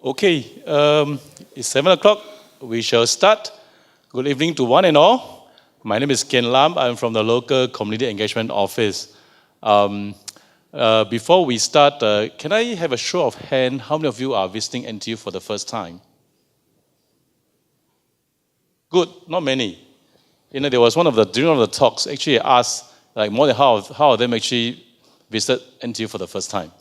Okay, it's 7 o'clock. We shall start. Good evening to one and all. My name is Ken Lam. I'm from the local community engagement office. Before we start, can I have a show of hand? How many of you are visiting NTU for the first time? Good, not many. There was during one of the talks, actually I asked more than half of them actually visited NTU for the first time.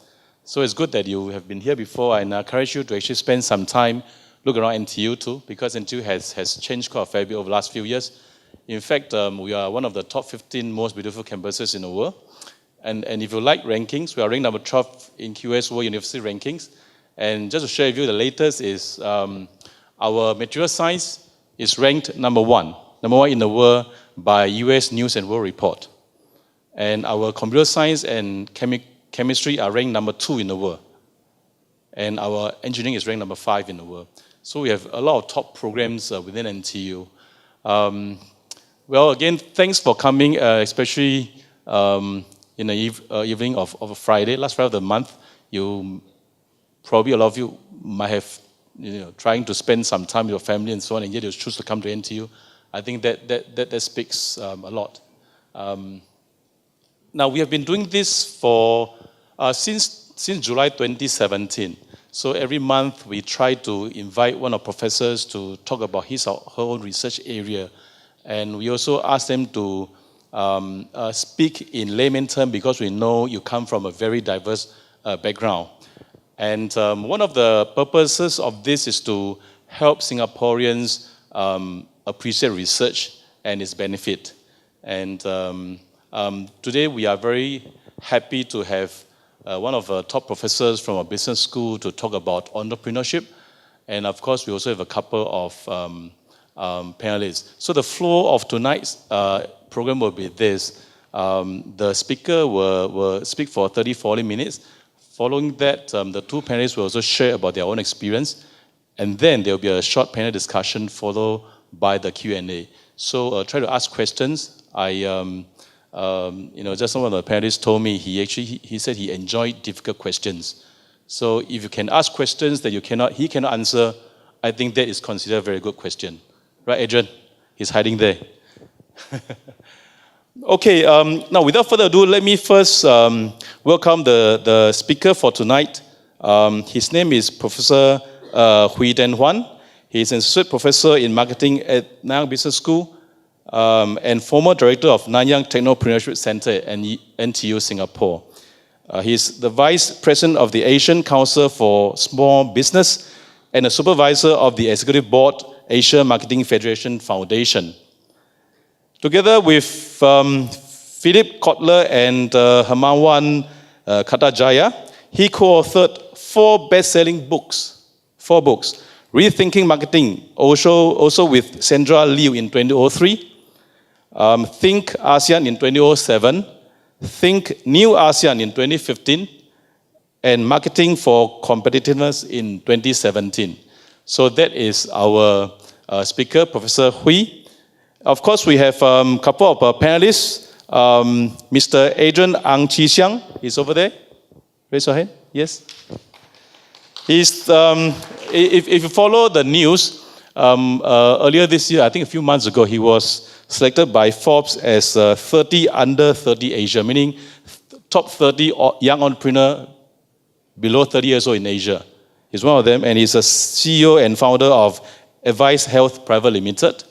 So it's good that you have been here before, and I encourage you to actually spend some time, look around NTU too, because NTU has changed quite a fair bit over the last few years. In fact, we are one of the top 15 most beautiful campuses in the world. And if you like rankings, we are ranked number 12 in QS World University Rankings. And just to share with you, the latest is our material science is ranked number one in the world by US News and World Report. And our computer science and chemistry are ranked number 2 in the world. And our engineering is ranked number 5 in the world. So we have a lot of top programs within NTU. Well, again, thanks for coming, especially in the evening of a Friday, last Friday of the month. Probably a lot of you might have, trying to spend some time with your family and so on, and yet you choose to come to NTU. I think that speaks a lot. Now, we have been doing this for since July 2017. So every month we try to invite one of the professors to talk about his or her own research area. And we also ask them to speak in layman terms because we know you come from a very diverse background. And one of the purposes of this is to help Singaporeans appreciate research and its benefit. And today we are very happy to have one of the top professors from a business school to talk about entrepreneurship. And of course, we also have a couple of panelists. So the flow of tonight's program will be this. The speaker will speak for 30-40 minutes. Following that, the two panelists will also share about their own experience. And then there will be a short panel discussion followed by the Q&A. So try to ask questions. Just some of the panelists told me he said he enjoyed difficult questions. So if you can ask questions that he cannot answer, I think that is considered a very good question. Right, Adrian? He's hiding there. Okay, now without further ado, let me first welcome the speaker for tonight. His name is Professor Huan. He's an associate professor in marketing at Nanyang Business School and former director of Nanyang Technopreneurship Center at NTU Singapore. He's the vice president of the Asian Council for Small Business and a supervisor of the executive board Asia Marketing Federation Foundation. Together with Philip Kotler and Hermawan Kartajaya, he co-authored 4 best-selling books. 4 books. Rethinking Marketing, also with Sandra Liu in 2003. Think ASEAN in 2007. Think New ASEAN in 2015. And Marketing for Competitiveness in 2017. So that is our speaker, Professor Hui. Of course, we have a couple of panelists. Mr. Adrian Xiang is over there. Raise your hand. Yes. He's, if you follow the news, earlier this year, I think a few months ago, he was selected by Forbes as 30 under 30 Asia, meaning top 30 young entrepreneur below 30 years old in Asia. He's one of them, and he's a CEO and founder of Advice Health Private Limited.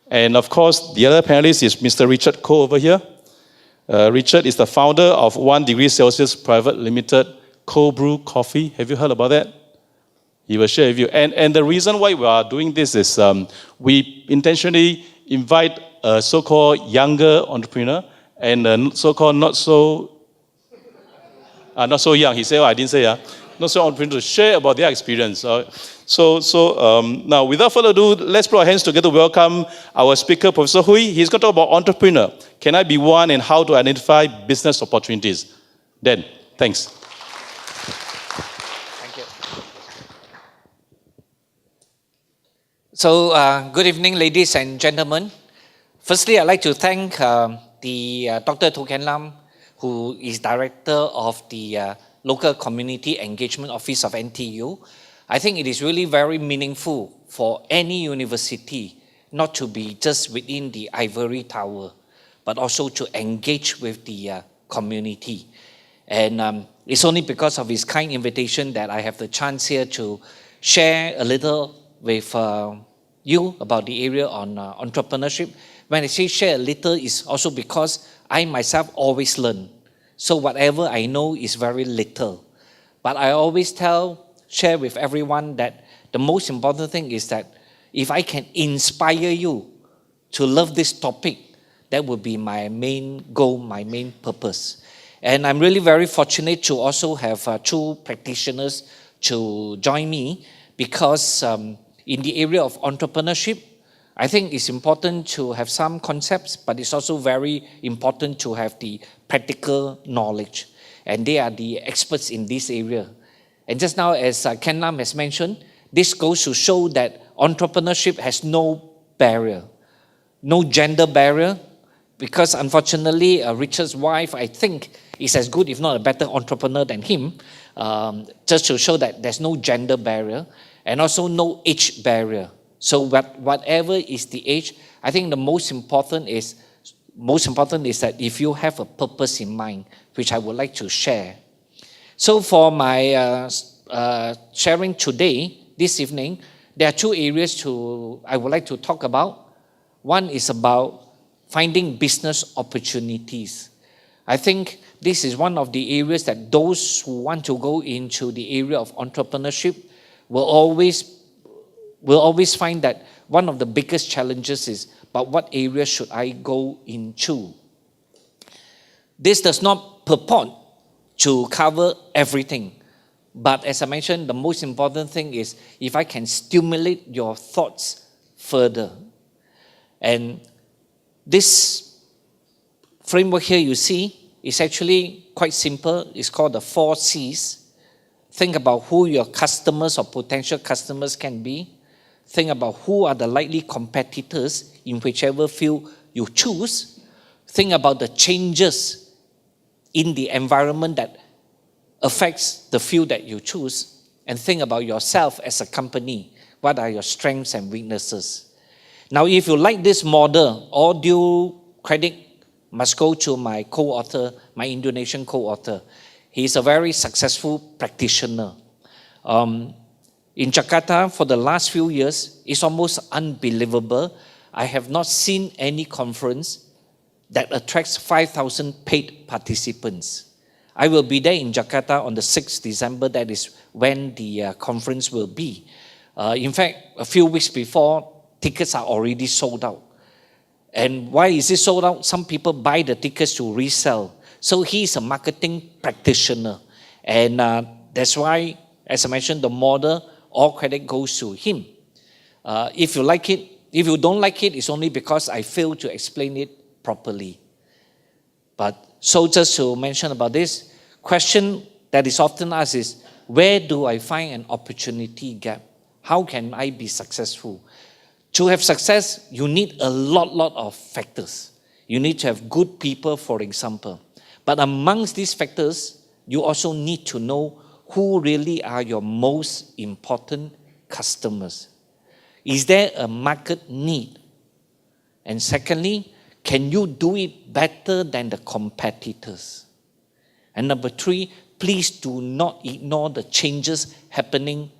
And of course, the other panelist is Mr. Richard Koh over here. Richard is the founder of 1 Degree Celsius Private Limited Cold Brew Coffee. Have you heard about that? He will share with you. And the reason why we are doing this is we intentionally invite a so-called younger entrepreneur and a so-called not so young. He said, I didn't say, not so entrepreneur to share about their experience. Now, without further ado, let's put our hands together to welcome our speaker, Professor Hui. He's going to talk about entrepreneur. Can I be one and how to identify business opportunities? Dan, thanks. Thank you. So, good evening, ladies and gentlemen. Firstly, I'd like to thank Dr. Tho Ken Lam, who is director of the Local Community Engagement Office of NTU, I think it is really very meaningful for any university not to be just within the ivory tower, but also to engage with the community. And it's only because of his kind invitation that I have the chance here to share a little with you about the area on entrepreneurship. When I say share a little, it's also because I myself always learn. So whatever I know is very little. But I always share with everyone that the most important thing is that if I can inspire you to love this topic, that would be my main goal, my main purpose. And I'm really very fortunate to also have two practitioners to join me because in the area of entrepreneurship, I think it's important to have some concepts, but it's also very important to have the practical knowledge. And they are the experts in this area. And just now, as Ken Lam has mentioned, this goes to show that entrepreneurship has no barrier, no gender barrier, because unfortunately, Richard's wife, I think, is as good, if not a better entrepreneur than him, just to show that there's no gender barrier and also no age barrier. So whatever is the age, I think the most important is that if you have a purpose in mind, which I would like to share. So for my sharing today, this evening, there are two areas I would like to talk about. One is about finding business opportunities. I think this is one of the areas that those who want to go into the area of entrepreneurship will always find that one of the biggest challenges is, but what area should I go into? This does not purport to cover everything. But as I mentioned, the most important thing is if I can stimulate your thoughts further. And this framework here you see is actually quite simple. It's called the 4 C's. Think about who your customers or potential customers can be. Think about who are the likely competitors in whichever field you choose. Think about the changes in the environment that affects the field that you choose. And think about yourself as a company. What are your strengths and weaknesses? Now, if you like this model, all due credit must go to my co-author, my Indonesian co-author. He's a very successful practitioner. In Jakarta, for the last few years, it's almost unbelievable. I have not seen any conference that attracts 5,000 paid participants. I will be there in Jakarta on the 6th December. That is when the conference will be. In fact, a few weeks before, tickets are already sold out. And why is it sold out? Some people buy the tickets to resell. So he is a marketing practitioner. And that's why, as I mentioned, the model, all credit goes to him. If you like it, if you don't like it, it's only because I failed to explain it properly. But so just to mention about this, question that is often asked is, where do I find an opportunity gap? How can I be successful? To have success, you need a lot of factors. You need to have good people, for example. But amongst these factors, you also need to know who really are your most important customers. Is there a market need? And secondly, can you do it better than the competitors? And number 3, please do not ignore the changes happening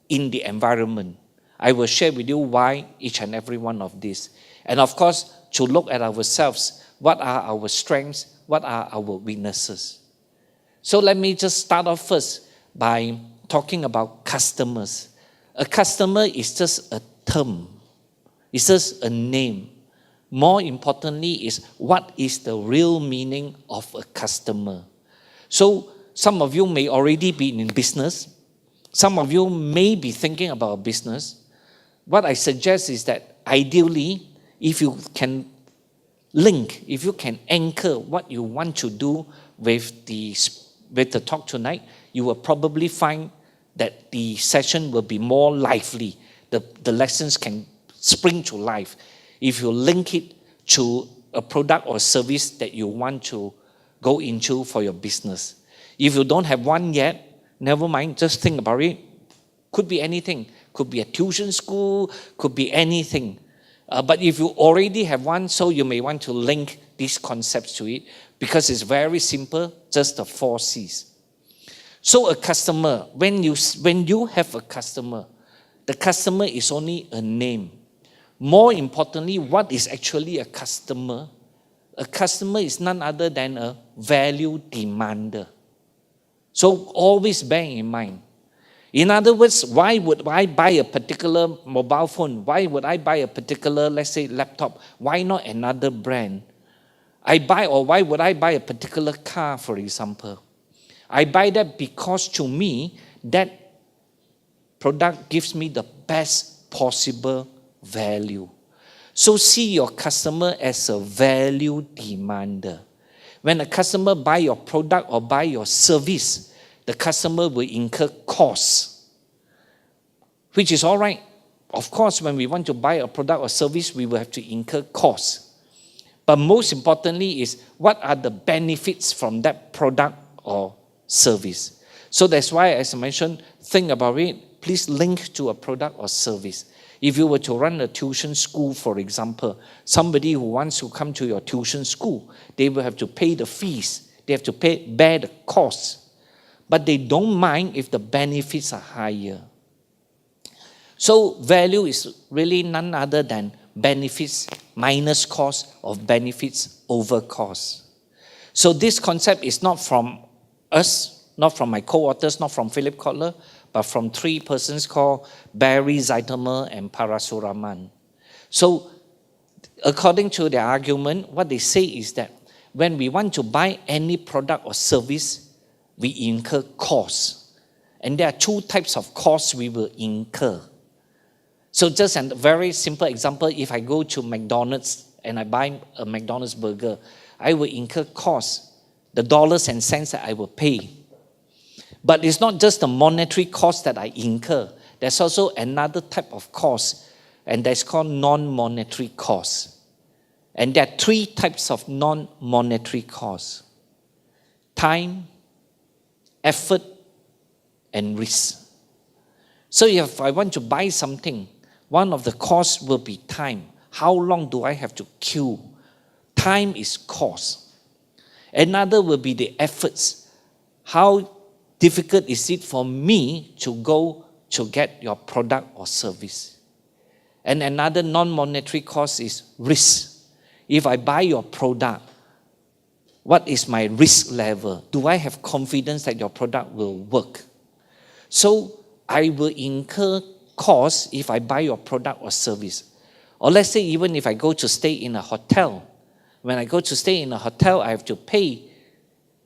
in the environment. I will share with you why each and every one of these. And of course, to look at ourselves, what are our strengths, what are our weaknesses? So let me just start off first by talking about customers. A customer is just a term. It's just a name. More importantly is, what is the real meaning of a customer? So some of you may already be in business. Some of you may be thinking about a business. What I suggest is that ideally, if you can link, if you can anchor what you want to do with the talk tonight, you will probably find that the session will be more lively. The lessons can spring to life if you link it to a product or service that you want to go into for your business. If you don't have one yet, never mind, just think about it. Could be anything. Could be a tuition school, could be anything. But if you already have one, so you may want to link these concepts to it because it's very simple, just the 4 C's. So a customer, when you have a customer, the customer is only a name. More importantly, what is actually a customer? A customer is none other than a value demander. So always bear in mind. In other words, why would I buy a particular mobile phone? Why would I buy a particular, let's say, laptop? Why not another brand? Why would I buy a particular car, for example? I buy that because to me, that product gives me the best possible value. So see your customer as a value demander. When a customer buy your product or buy your service, the customer will incur costs, which is all right. Of course, when we want to buy a product or service, we will have to incur costs. But most importantly is, what are the benefits from that product or service? So that's why, as I mentioned, think about it. Please link to a product or service. If you were to run a tuition school, for example, somebody who wants to come to your tuition school, they will have to pay the fees. They have to bear the costs. But they don't mind if the benefits are higher. So value is really none other than benefits minus cost of benefits over cost. So this concept is not from us, not from my co-authors, not from Philip Kotler, but from 3 persons called Barry, Zeithaml, and Parasuraman. So according to their argument, what they say is that when we want to buy any product or service, we incur costs. And there are 2 types of costs we will incur. So just a very simple example, if I go to McDonald's and I buy a McDonald's burger, I will incur costs, the dollars and cents that I will pay. But it's not just the monetary cost that I incur. There's also another type of cost, and that's called non-monetary costs. And there are 3 types of non-monetary costs: time, effort, and risk. So if I want to buy something, one of the costs will be time. How long do I have to queue? Time is cost. Another will be the efforts. How difficult is it for me to go to get your product or service? And another non-monetary cost is risk. If I buy your product, what is my risk level? Do I have confidence that your product will work? So I will incur costs if I buy your product or service. Or let's say even if I go to stay in a hotel. When I go to stay in a hotel, I have to pay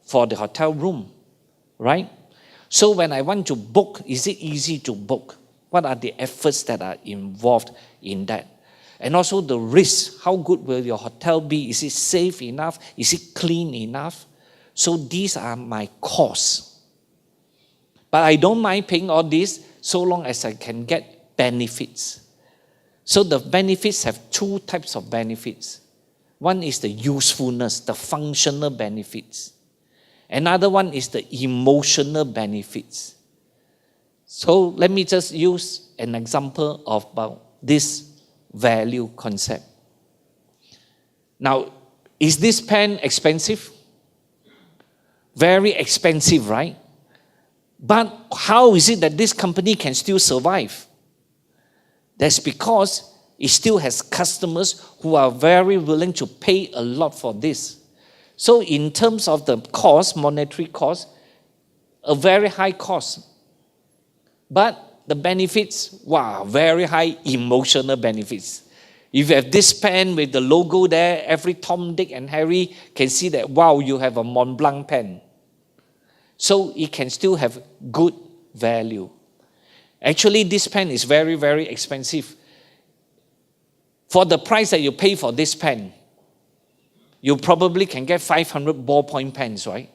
for the hotel room, right? So when I want to book, is it easy to book? What are the efforts that are involved in that? And also the risk. How good will your hotel be? Is it safe enough? Is it clean enough? So these are my costs. But I don't mind paying all this so long as I can get benefits. So the benefits have 2 types of benefits. One is the usefulness, the functional benefits. Another one is the emotional benefits. So let me just use an example of about this value concept. Now, is this pen expensive? Very expensive, right? But how is it that this company can still survive? That's because it still has customers who are very willing to pay a lot for this. So in terms of the cost, monetary cost, a very high cost. But the benefits, wow, very high emotional benefits. If you have this pen with the logo there, every Tom, Dick, and Harry can see that, wow, you have a Mont Blanc pen. So it can still have good value. Actually, this pen is very, very expensive. For the price that you pay for this pen, you probably can get 500 ballpoint pens, right?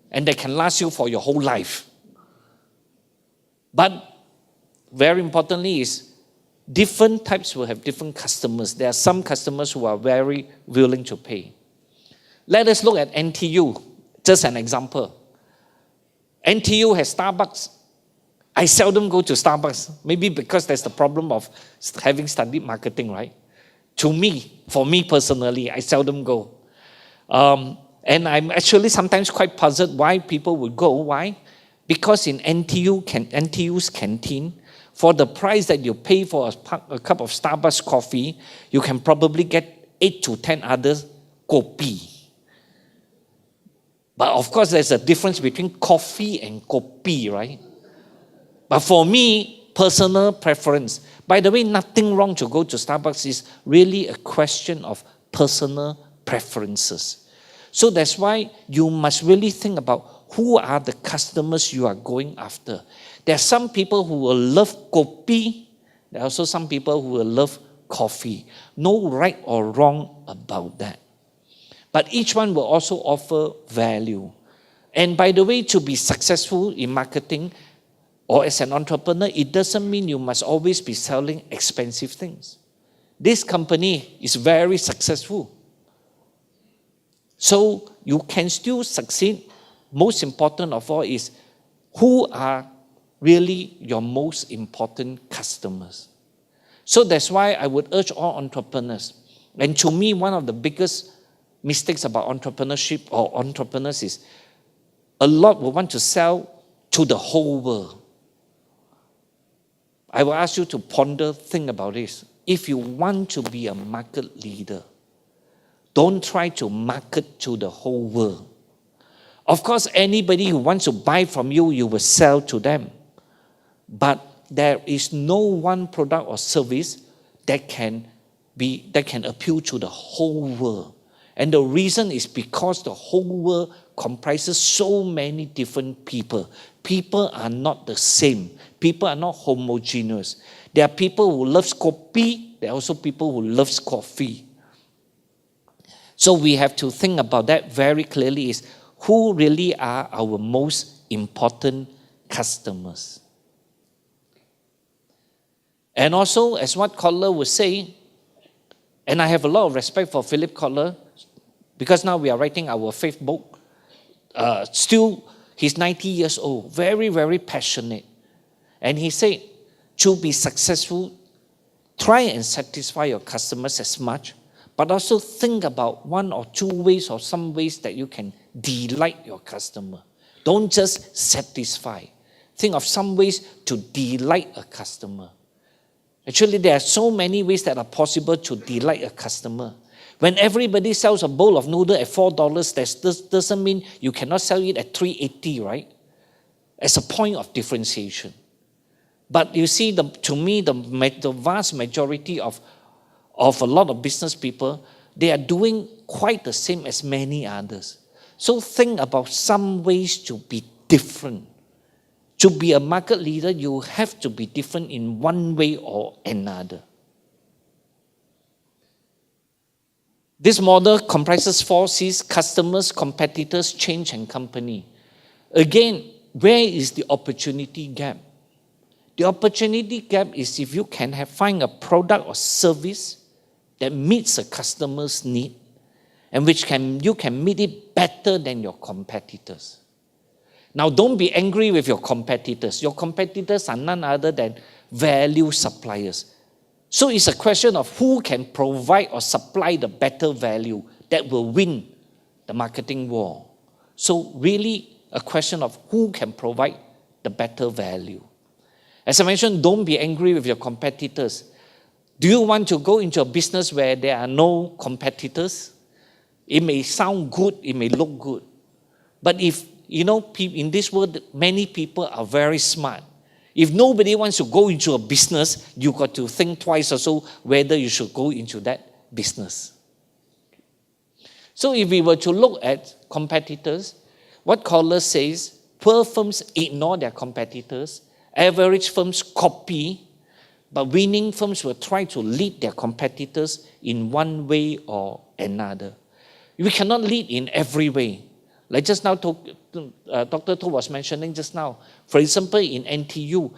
And they can last you for your whole life. But very importantly is, different types will have different customers. There are some customers who are very willing to pay. Let us look at NTU, just an example. NTU has Starbucks. I seldom go to Starbucks. Maybe because there's the problem of having studied marketing, right? To me, for me personally, I seldom go. And I'm actually sometimes quite puzzled why people would go. Why? Because in NTU's canteen, for the price that you pay for a cup of Starbucks coffee, you can probably get 8 to 10 others kopi. But of course, there's a difference between coffee and kopi, right? But for me, personal preference. By the way, nothing wrong to go to Starbucks. Is really a question of personal preferences. So that's why you must really think about who are the customers you are going after. There are some people who will love kopi. There are also some people who will love coffee. No right or wrong about that. But each one will also offer value. And by the way, to be successful in marketing or as an entrepreneur, it doesn't mean you must always be selling expensive things. This company is very successful. So you can still succeed. Most important of all is who are really your most important customers. So that's why I would urge all entrepreneurs. And to me, one of the biggest mistakes about entrepreneurship or entrepreneurs is a lot will want to sell to the whole world. I will ask you to ponder, think about this. If you want to be a market leader, don't try to market to the whole world. Of course, anybody who wants to buy from you, you will sell to them. But there is no one product or service that can appeal to the whole world. And the reason is because the whole world comprises so many different people. People are not the same. People are not homogeneous. There are people who love kopi. There are also people who love coffee. So we have to think about that very clearly, is who really are our most important customers. And also, as what Kotler would say, and I have a lot of respect for Philip Kotler, because now we are writing our fifth book. Still, he's 90 years old, very, very passionate. And he said, to be successful, try and satisfy your customers as much, but also think about one or two ways or some ways that you can delight your customer. Don't just satisfy. Think of some ways to delight a customer. Actually, there are so many ways that are possible to delight a customer. When everybody sells a bowl of noodle at $4, that doesn't mean you cannot sell it at $3.80, right? As a point of differentiation. But you see, to me, the vast majority of a lot of business people, they are doing quite the same as many others. So think about some ways to be different. To be a market leader, you have to be different in one way or another. This model comprises 4 C's: customers, competitors, change, and company. Again, where is the opportunity gap? The opportunity gap is if you can find a product or service that meets a customer's need and you can meet it better than your competitors. Now, don't be angry with your competitors. Your competitors are none other than value suppliers. So it's a question of who can provide or supply the better value that will win the marketing war. So really a question of who can provide the better value. As I mentioned, don't be angry with your competitors. Do you want to go into a business where there are no competitors? It may sound good, it may look good. But if, in this world, many people are very smart. If nobody wants to go into a business, you got to think twice or so whether you should go into that business. So if we were to look at competitors, what Kotler says, poor firms ignore their competitors, average firms copy, but winning firms will try to lead their competitors in one way or another. We cannot lead in every way. Like just now, Dr. To was mentioning just now. For example, in NTU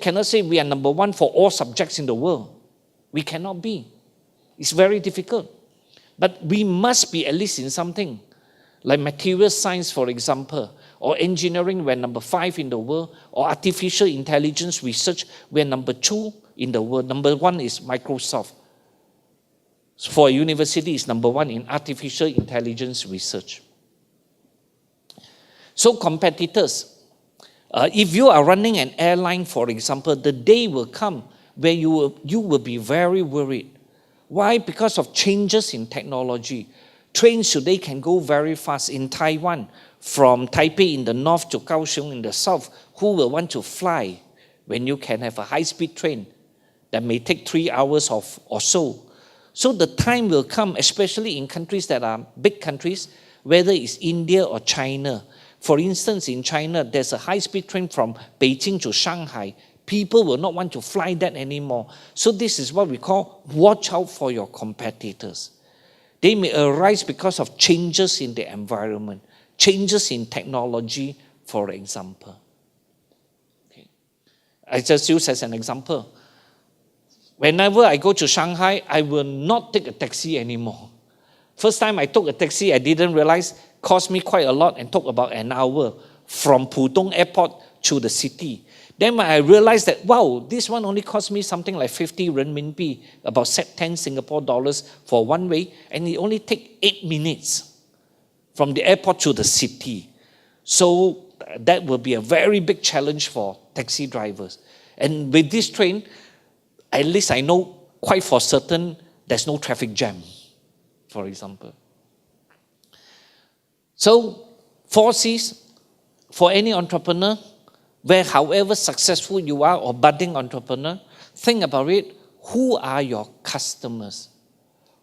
cannot say we are number one for all subjects in the world. We cannot be. It's very difficult. But we must be at least in something. like material science, for example, or engineering, we're number 5 in the world, or artificial intelligence research, we're number 2 in the world. Number 1 is Microsoft. For a university, it's number 1 in artificial intelligence research. So competitors, if you are running an airline, for example, the day will come where you will be very worried. Why? Because of changes in technology. Trains today can go very fast. In Taiwan, from Taipei in the north to Kaohsiung in the south, who will want to fly when you can have a high-speed train that may take 3 hours or so? So the time will come, especially in countries that are big countries, whether it's India or China. For instance, in China, there's a high-speed train from Beijing to Shanghai. People will not want to fly that anymore. So this is what we call watch out for your competitors. They may arise because of changes in the environment, changes in technology, for example. Okay. I just use as an example. Whenever I go to Shanghai, I will not take a taxi anymore. First time I took a taxi, I didn't realize cost me quite a lot and took about an hour from Pudong Airport to the city. Then when I realized that, wow, this one only cost me something like 50 renminbi, about 10 Singapore dollars for one way, and it only takes 8 minutes from the airport to the city. So that will be a very big challenge for taxi drivers. And with this train, at least I know quite for certain there's no traffic jam, for example. So 4 C's for any entrepreneur, where however successful you are or budding entrepreneur, think about it. Who are your customers?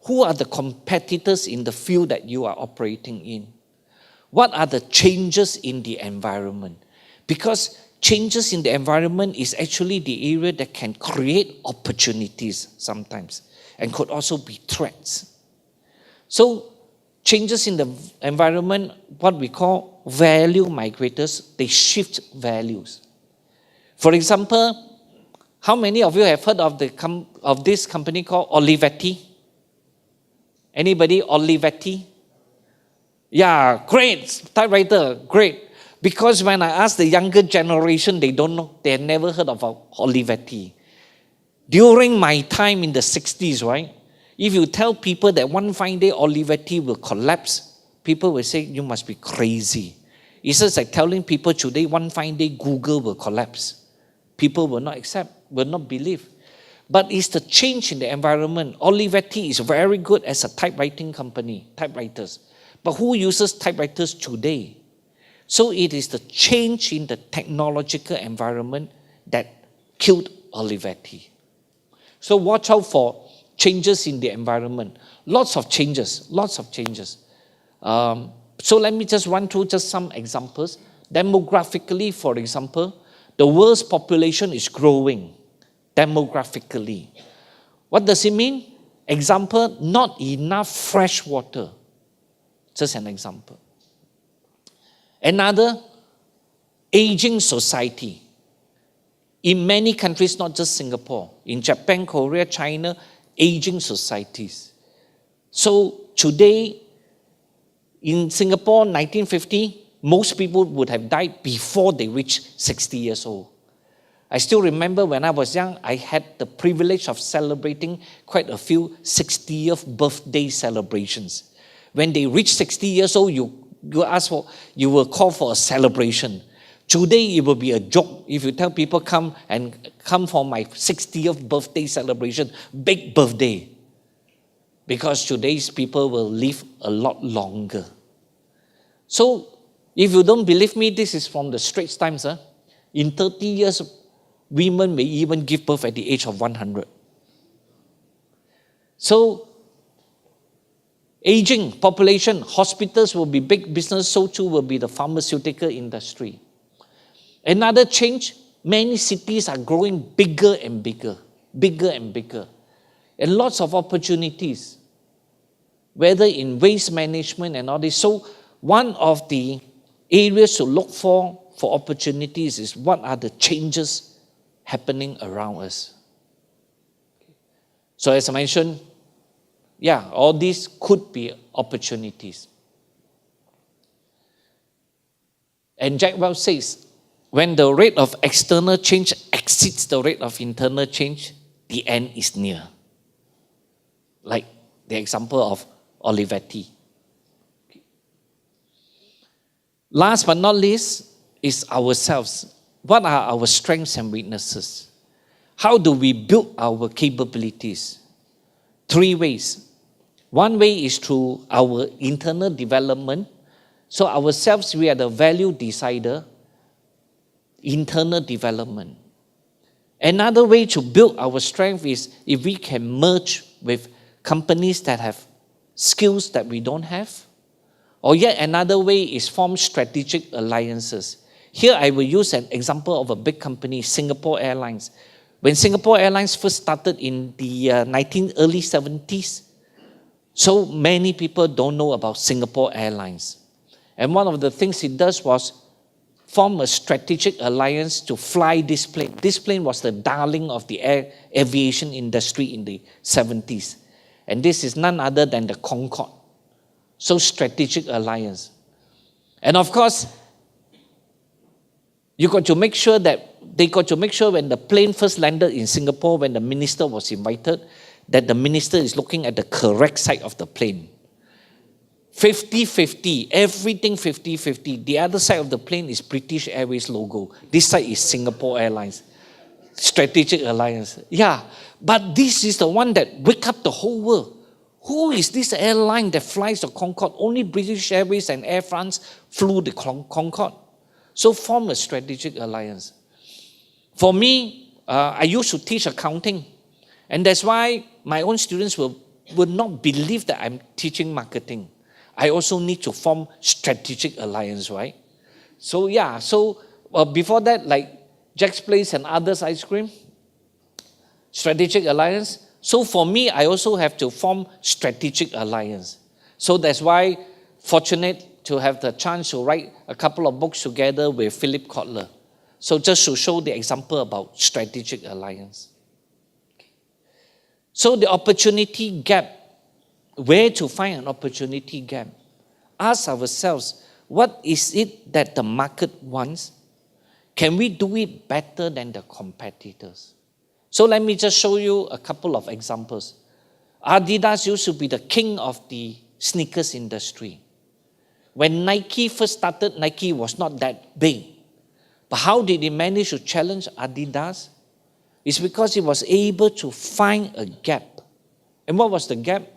Who are the competitors in the field that you are operating in? What are the changes in the environment? Because changes in the environment is actually the area that can create opportunities sometimes and could also be threats. So changes in the environment, what we call value migrators, they shift values. For example, how many of you have heard of this company called Olivetti? Anybody? Olivetti? Yeah, great. Typewriter, great. Because when I ask the younger generation, they don't know. They have never heard of Olivetti. During my time in the 60s, right? If you tell people that one fine day Olivetti will collapse, people will say, you must be crazy. It's just like telling people today, one fine day Google will collapse. People will not accept, will not believe. But it's the change in the environment. Olivetti is very good as a typewriting company, typewriters. But who uses typewriters today? So it is the change in the technological environment that killed Olivetti. So watch out for changes in the environment. Lots of changes. So let me just run through just some examples. Demographically, for example, the world's population is growing demographically. What does it mean? Example, not enough fresh water. Just an example. Another, aging society. In many countries, not just Singapore, in Japan, Korea, China, aging societies. So today, in Singapore, 1950, most people would have died before they reached 60 years old. I still remember when I was young, I had the privilege of celebrating quite a few 60th birthday celebrations. When they reach 60 years old, you will call for a celebration. Today, it will be a joke if you tell people come for my 60th birthday celebration, big birthday. Because today's people will live a lot longer. So, if you don't believe me, this is from the Straits Times. In 30 years, women may even give birth at the age of 100. So, aging population, hospitals will be big business, so too will be the pharmaceutical industry. Another change, many cities are growing bigger and bigger. And lots of opportunities, whether in waste management and all this. So one of the areas to look for opportunities is what are the changes happening around us. So as I mentioned, all these could be opportunities. And Jack Welch says, when the rate of external change exceeds the rate of internal change, the end is near. Like the example of Olivetti. Last but not least is ourselves. What are our strengths and weaknesses? How do we build our capabilities? 3 ways. One way is through our internal development. So ourselves, we are the value decider, internal development. Another way to build our strength is if we can merge with companies that have skills that we don't have. Or yet another way is form strategic alliances. Here I will use an example of a big company, Singapore Airlines. When Singapore Airlines first started in the early 70s, so many people don't know about Singapore Airlines. And one of the things it does was form a strategic alliance to fly this plane. This plane was the darling of the aviation industry in the 70s. And this is none other than the Concorde. So strategic alliance. And of course, they got to make sure when the plane first landed in Singapore, when the minister was invited, that the minister is looking at the correct side of the plane. 50-50, everything 50-50. The other side of the plane is British Airways logo. This side is Singapore Airlines. Strategic alliance. Yeah, but this is the one that wake up the whole world. Who is this airline that flies the Concorde? Only British Airways and Air France flew the Concorde. So form a strategic alliance. For me, I used to teach accounting. And that's why my own students would not believe that I'm teaching marketing. I also need to form strategic alliance, right? So yeah, before that, like Jack's Place and others ice cream, strategic alliance. So for me, I also have to form strategic alliance. So that's why fortunate to have the chance to write a couple of books together with Philip Kotler. So just to show the example about strategic alliance. So the opportunity gap, where to find an opportunity gap? Ask ourselves, what is it that the market wants? Can we do it better than the competitors? So let me just show you a couple of examples. Adidas used to be the king of the sneakers industry. When Nike first started, Nike was not that big. But how did it manage to challenge Adidas? It's because it was able to find a gap. And what was the gap?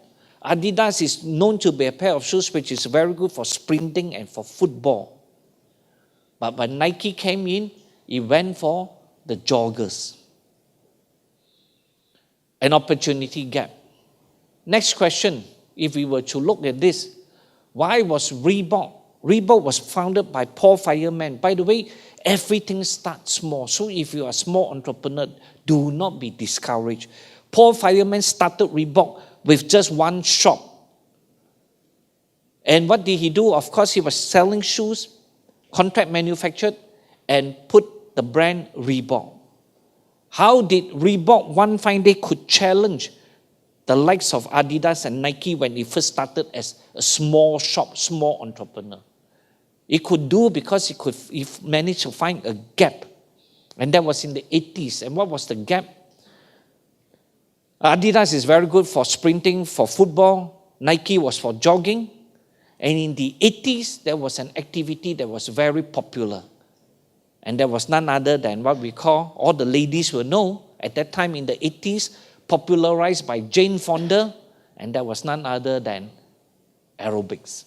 Adidas is known to be a pair of shoes which is very good for sprinting and for football. But when Nike came in, it went for the joggers. An opportunity gap. Next question, if we were to look at this, why was Reebok? Reebok was founded by Paul Fireman. By the way, everything starts small. So if you are a small entrepreneur, do not be discouraged. Paul Fireman started Reebok with just one shop. And what did he do? Of course, he was selling shoes, contract manufactured, and put the brand Reebok. How did Reebok one fine day could challenge the likes of Adidas and Nike when it first started as a small shop, small entrepreneur? It could do because it managed to find a gap. And that was in the 80s. And what was the gap? Adidas is very good for sprinting, for football. Nike was for jogging. And in the 80s, there was an activity that was very popular. And there was none other than what we call, all the ladies will know, at that time in the 80s, popularized by Jane Fonda, and that was none other than aerobics.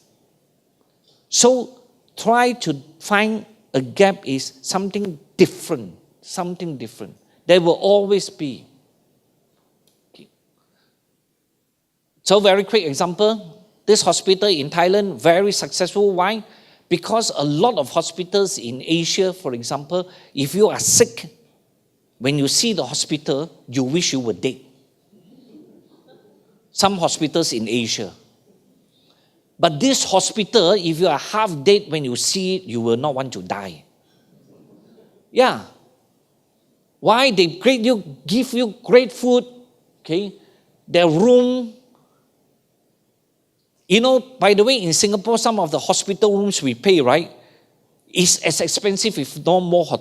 So try to find a gap is something different, something different. There will always be. Okay. So very quick example, this hospital in Thailand, very successful. Why? Because a lot of hospitals in Asia, for example, if you are sick, when you see the hospital, you wish you were dead. Some hospitals in Asia. But this hospital, if you are half dead when you see it, you will not want to die. Yeah. Why? They give you great food, okay? Their room. You know, by the way, in Singapore, some of the hospital rooms we pay, right? It's as expensive, if not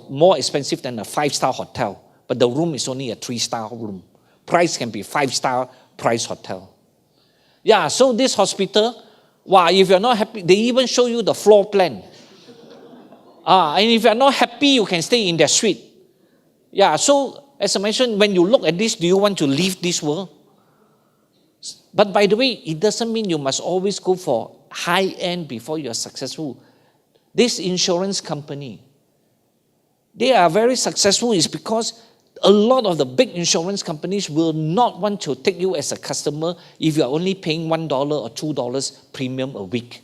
more expensive than a 5-star hotel. But the room is only a 3-star room. Price can be 5-star price hotel. Yeah, so this hospital, wow, if you're not happy, they even show you the floor plan. And if you're not happy, you can stay in their suite. Yeah, so as I mentioned, when you look at this, do you want to leave this world? But by the way, it doesn't mean you must always go for high end before you're successful. This insurance company, they are very successful is because a lot of the big insurance companies will not want to take you as a customer if you're only paying $1 or $2 premium a week.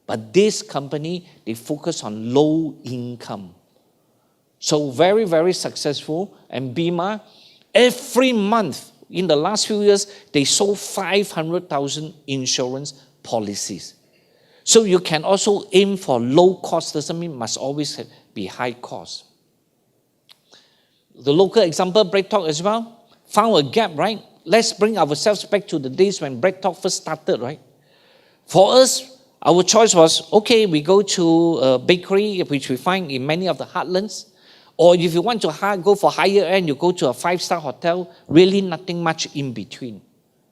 But this company, they focus on low income. So very, very successful. And Bima, every month in the last few years, they sold 500,000 insurance policies. So you can also aim for low cost, doesn't mean must always be high cost. The local example, Bread Talk as well, found a gap, right? Let's bring ourselves back to the days when Bread Talk first started, right? For us, our choice was, okay, we go to a bakery, which we find in many of the heartlands, or if you want to go for higher end, you go to a 5-star hotel, really nothing much in between.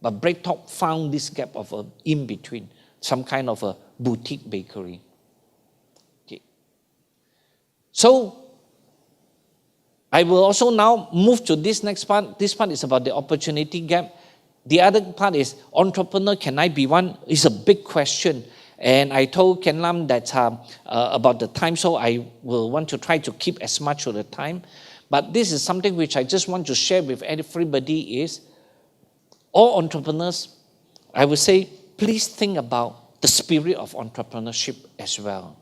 But Bread Talk found this gap of a in between, some kind of a boutique bakery. Okay. So, I will also now move to this next part. This part is about the opportunity gap. The other part is, entrepreneur, can I be one? It's a big question. And I told Ken Lam that about the time, so I will want to try to keep as much of the time. But this is something which I just want to share with everybody is, all entrepreneurs, I would say, please think about the spirit of entrepreneurship as well.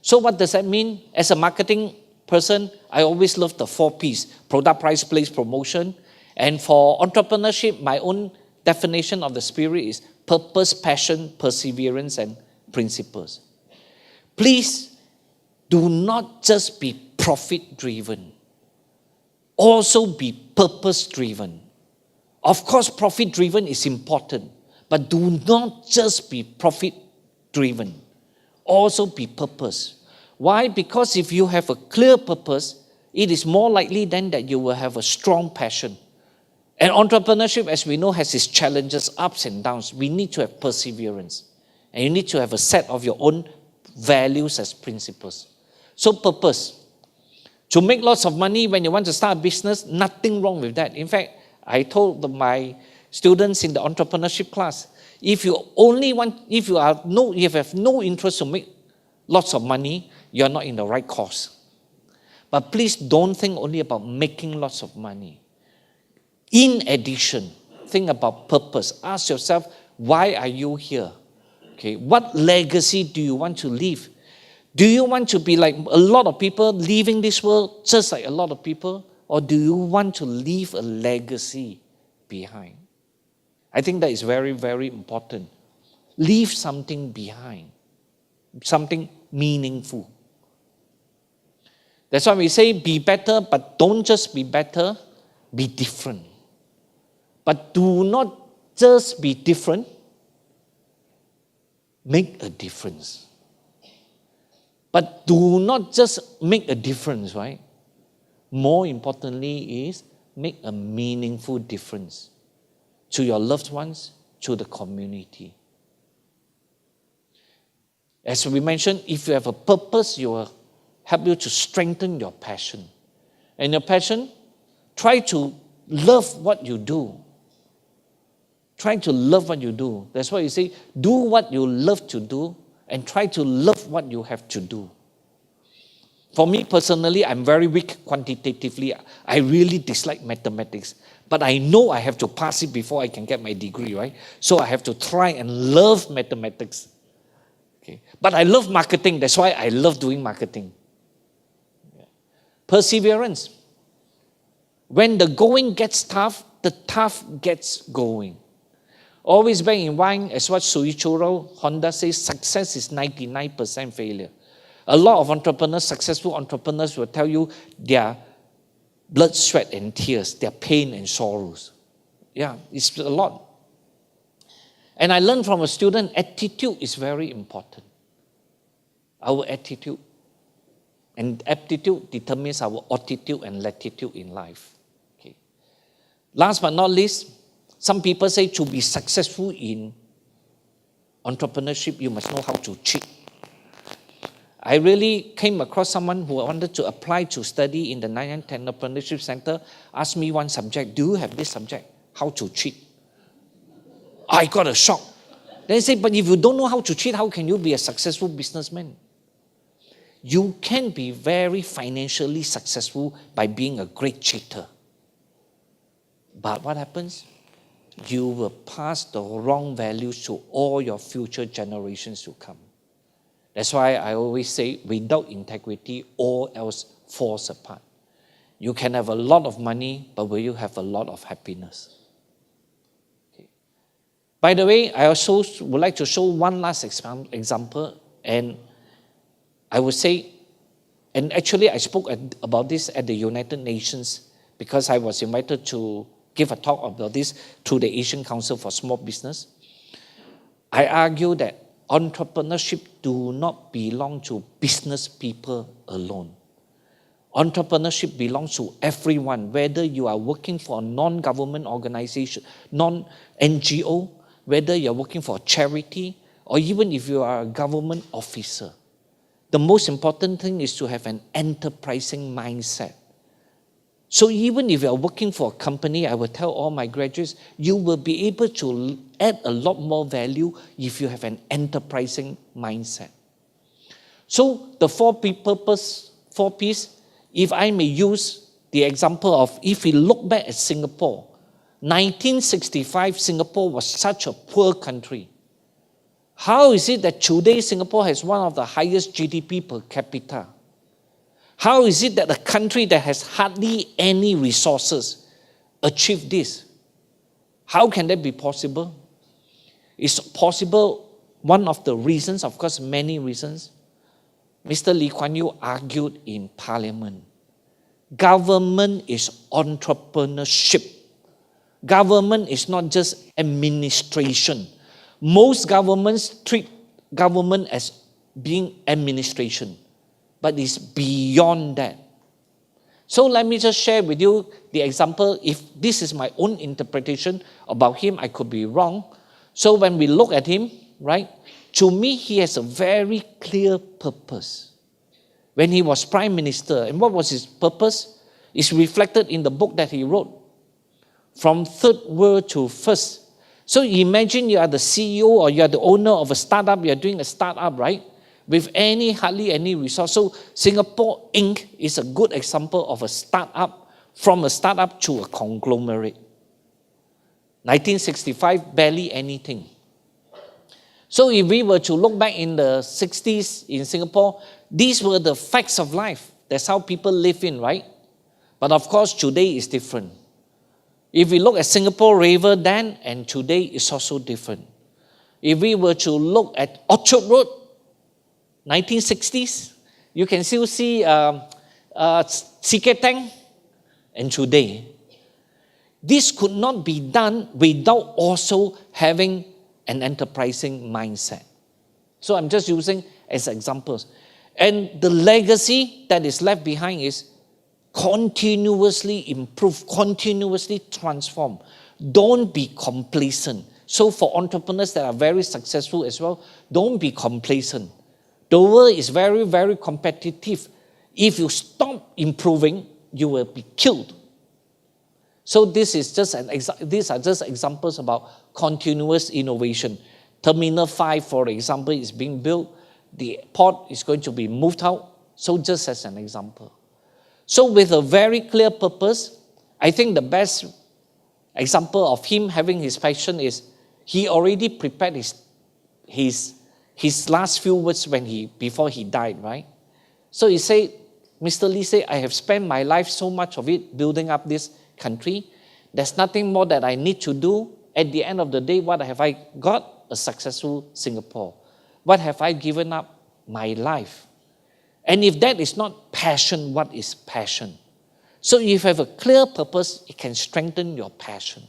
So what does that mean? As a marketing person, I always love the 4 Ps, product, price, place, promotion. And for entrepreneurship, my own definition of the spirit is purpose, passion, perseverance, and principles. Please do not just be profit-driven. Also be purpose-driven. Of course, profit-driven is important, but do not just be profit-driven. Also be purpose. Why? Because if you have a clear purpose, it is more likely then that you will have a strong passion. And entrepreneurship, as we know, has its challenges, ups and downs. We need to have perseverance. And you need to have a set of your own values as principles. So purpose. To make lots of money when you want to start a business, nothing wrong with that. In fact, I told my students in the entrepreneurship class, if you have no interest to make lots of money, you're not in the right course. But please don't think only about making lots of money. In addition, think about purpose. Ask yourself, why are you here? Okay, what legacy do you want to leave? Do you want to be like a lot of people leaving this world, just like a lot of people? Or do you want to leave a legacy behind? I think that is very, very important. Leave something behind, something meaningful. That's why we say be better, but don't just be better, be different. But do not just be different, make a difference. But do not just make a difference, right? More importantly is make a meaningful difference to your loved ones, to the community. As we mentioned, if you have a purpose, it will help you to strengthen your passion. And your passion, try to love what you do. Try to love what you do. That's why you say, do what you love to do and try to love what you have to do. For me personally, I'm very weak quantitatively. I really dislike mathematics. But I know I have to pass it before I can get my degree, right? So I have to try and love mathematics. Okay. But I love marketing. That's why I love doing marketing. Perseverance. When the going gets tough, the tough gets going. Always bear in mind, as what Suichiro Honda says, success is 99% failure. A lot of entrepreneurs, successful entrepreneurs will tell you their blood, sweat, and tears, their pain and sorrows. Yeah, it's a lot. And I learned from a student, attitude is very important. our attitude. And aptitude determines our attitude and latitude in life. Okay. Last but not least, some people say to be successful in entrepreneurship, you must know how to cheat. I really came across someone who wanted to apply to study in the Nanyang Entrepreneurship Center, asked me one subject, do you have this subject? How to cheat? I got a shock. Then I said, but if you don't know how to cheat, how can you be a successful businessman? You can be very financially successful by being a great cheater. But what happens? You will pass the wrong values to all your future generations to come. That's why I always say, without integrity, all else falls apart. You can have a lot of money, but will you have a lot of happiness? Okay. By the way, I also would like to show one last example, and I would say, and actually I spoke about this at the United Nations because I was invited to give a talk about this to the Asian Council for Small Business. I argue that entrepreneurship do not belong to business people alone. Entrepreneurship belongs to everyone, whether you are working for a non-government organization, non-NGO, whether you're working for a charity, or even if you are a government officer. The most important thing is to have an enterprising mindset. So even if you are working for a company, I will tell all my graduates, you will be able to add a lot more value if you have an enterprising mindset. So the four P's, if I may use the example of, if we look back at Singapore, 1965, Singapore was such a poor country. How is it that today Singapore has one of the highest GDP per capita? How is it that a country that has hardly any resources achieved this? How can that be possible? It's possible, one of the reasons, of course many reasons, Mr. Lee Kuan Yew argued in Parliament. Government is entrepreneurship. Government is not just administration. Most governments treat government as being administration, but it's beyond that. So let me just share with you the example. If this is my own interpretation about him, I could be wrong. So when we look at him, right, to me, he has a very clear purpose. When he was Prime Minister, and what was his purpose? It's reflected in the book that he wrote, From Third World to First. So imagine you are the CEO or you are the owner of a startup, you are doing a startup, right? With hardly any resource. So Singapore Inc. is a good example of a startup, from a startup to a conglomerate. 1965, barely anything. So if we were to look back in the 60s in Singapore, these were the facts of life. That's how people live in, right? But of course, today is different. If we look at Singapore River then and today, it's also different. If we were to look at Orchard Road, 1960s, you can still see Siketeng, and today. This could not be done without also having an enterprising mindset. So I'm just using as examples. And the legacy that is left behind is continuously improve, continuously transform. Don't be complacent. So for entrepreneurs that are very successful as well, don't be complacent. The world is very, very competitive. If you stop improving, you will be killed. So these are just examples about continuous innovation. Terminal 5, for example, is being built. The port is going to be moved out. So just as an example. So with a very clear purpose, I think the best example of him having his passion is he already prepared his last few words before he died, right? So he said, Mr. Lee said, I have spent my life, so much of it, building up this country. There's nothing more that I need to do. At the end of the day, what have I got? A successful Singapore. What have I given up? My life. And if that is not passion, what is passion? So if you have a clear purpose, it can strengthen your passion.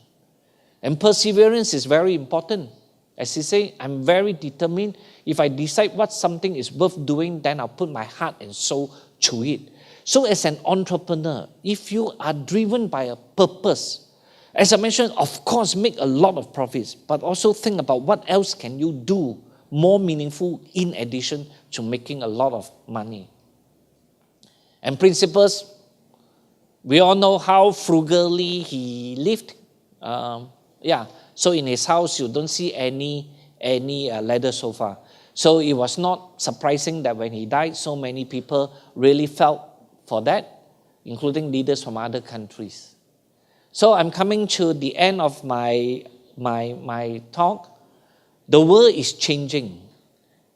And perseverance is very important. As he said, I'm very determined. If I decide what something is worth doing, then I'll put my heart and soul to it. So as an entrepreneur, if you are driven by a purpose, as I mentioned, of course, make a lot of profits, but also think about what else can you do more meaningful in addition to making a lot of money. And principles, we all know how frugally he lived. So in his house, you don't see any leather sofa. So it was not surprising that when he died, so many people really felt for that, including leaders from other countries. So I'm coming to the end of my talk. The world is changing.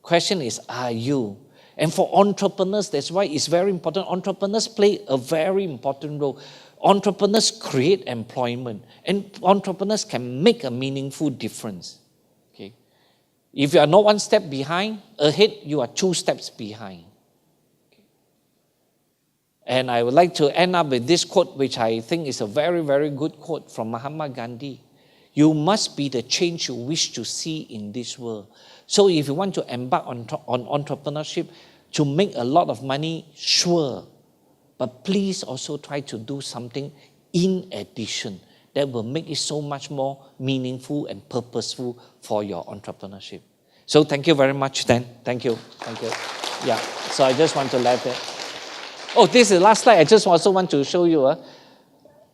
Question is, are you? And for entrepreneurs, that's why it's very important. Entrepreneurs play a very important role. Entrepreneurs create employment, and entrepreneurs can make a meaningful difference. Okay, if you are not one step behind, ahead, you are 2 steps behind. Okay. And I would like to end up with this quote, which I think is a very, very good quote from Mahatma Gandhi. You must be the change you wish to see in this world. So if you want to embark on entrepreneurship, to make a lot of money, sure. But please also try to do something in addition that will make it so much more meaningful and purposeful for your entrepreneurship. So thank you very much, Dan. Thank you. Yeah, so I just want to let it. Oh, this is the last slide. I just also want to show you.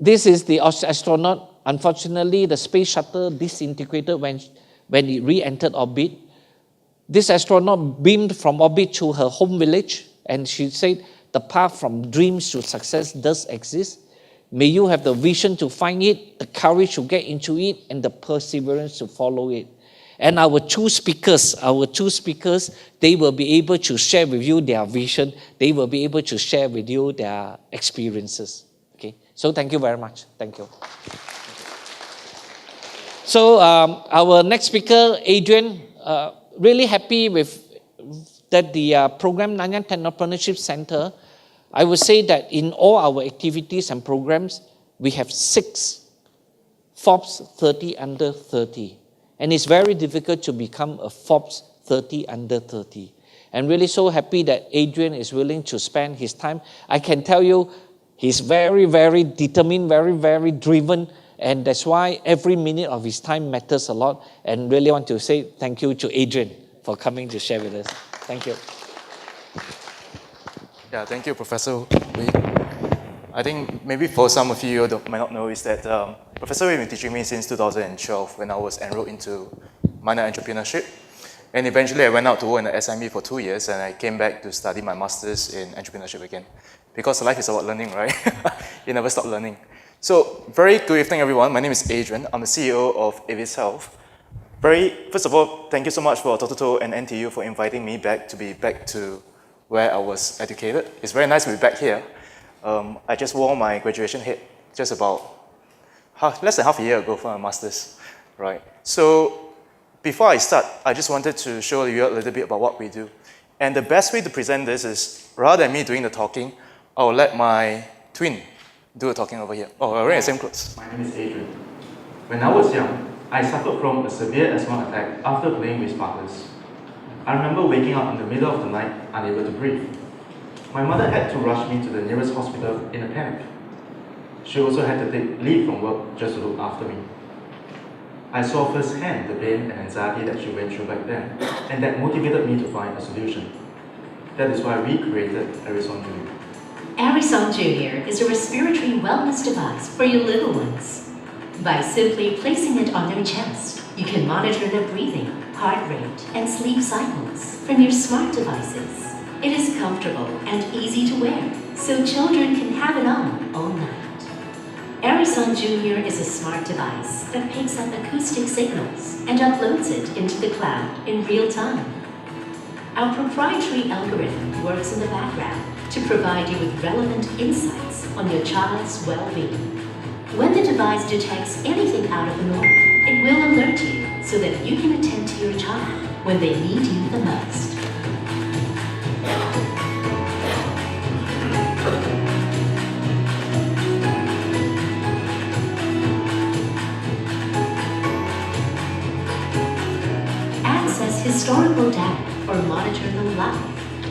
This is the astronaut. Unfortunately, the space shuttle disintegrated when it re-entered orbit. This astronaut beamed from orbit to her home village, and she said, the path from dreams to success does exist. May you have the vision to find it, the courage to get into it, and the perseverance to follow it. And our two speakers, they will be able to share with you their vision. They will be able to share with you their experiences. Okay, so thank you very much. Thank you. So our next speaker, Adrian, really happy with that the program Nanyang Entrepreneurship Center. I would say that in all our activities and programs, we have 6 Forbes 30 under 30. And it's very difficult to become a Forbes 30 under 30. And really so happy that Adrian is willing to spend his time. I can tell you, he's very, very determined, very, very driven. And that's why every minute of his time matters a lot. And really want to say thank you to Adrian for coming to share with us. Thank you. Yeah, thank you, Professor Hui. I think maybe for some of you that might not know is that Professor Hui has been teaching me since 2012 when I was enrolled into minor entrepreneurship. And eventually I went out to work in the SME for 2 years and I came back to study my master's in entrepreneurship again. Because life is about learning, right? You never stop learning. So, very good evening everyone. My name is Adrian. I'm the CEO of Avis Health. First of all, thank you so much for Dr. To and NTU for inviting me back to where I was educated. It's very nice to be back here. I just wore my graduation hat just about less than half a year ago for my master's, right? So before I start, I just wanted to show you a little bit about what we do. And the best way to present this is, rather than me doing the talking, I will let my twin do the talking over here. Oh, we're wearing the same clothes. My name is Adrian. When I was young, I suffered from a severe asthma attack after playing with sparklers. I remember waking up in the middle of the night, unable to breathe. My mother had to rush me to the nearest hospital in a panic. She also had to take leave from work just to look after me. I saw firsthand the pain and anxiety that she went through back then, and that motivated me to find a solution. That is why we created Arizon Junior. Arizon Junior is a respiratory wellness device for your little ones. By simply placing it on their chest, you can monitor their breathing, heart rate, and sleep cycles from your smart devices. It is comfortable and easy to wear, so children can have it on all night. Arizon Junior is a smart device that picks up acoustic signals and uploads it into the cloud in real time. Our proprietary algorithm works in the background to provide you with relevant insights on your child's well-being. When the device detects anything out of the norm, it will alert you so that you can attend to your child when they need you the most.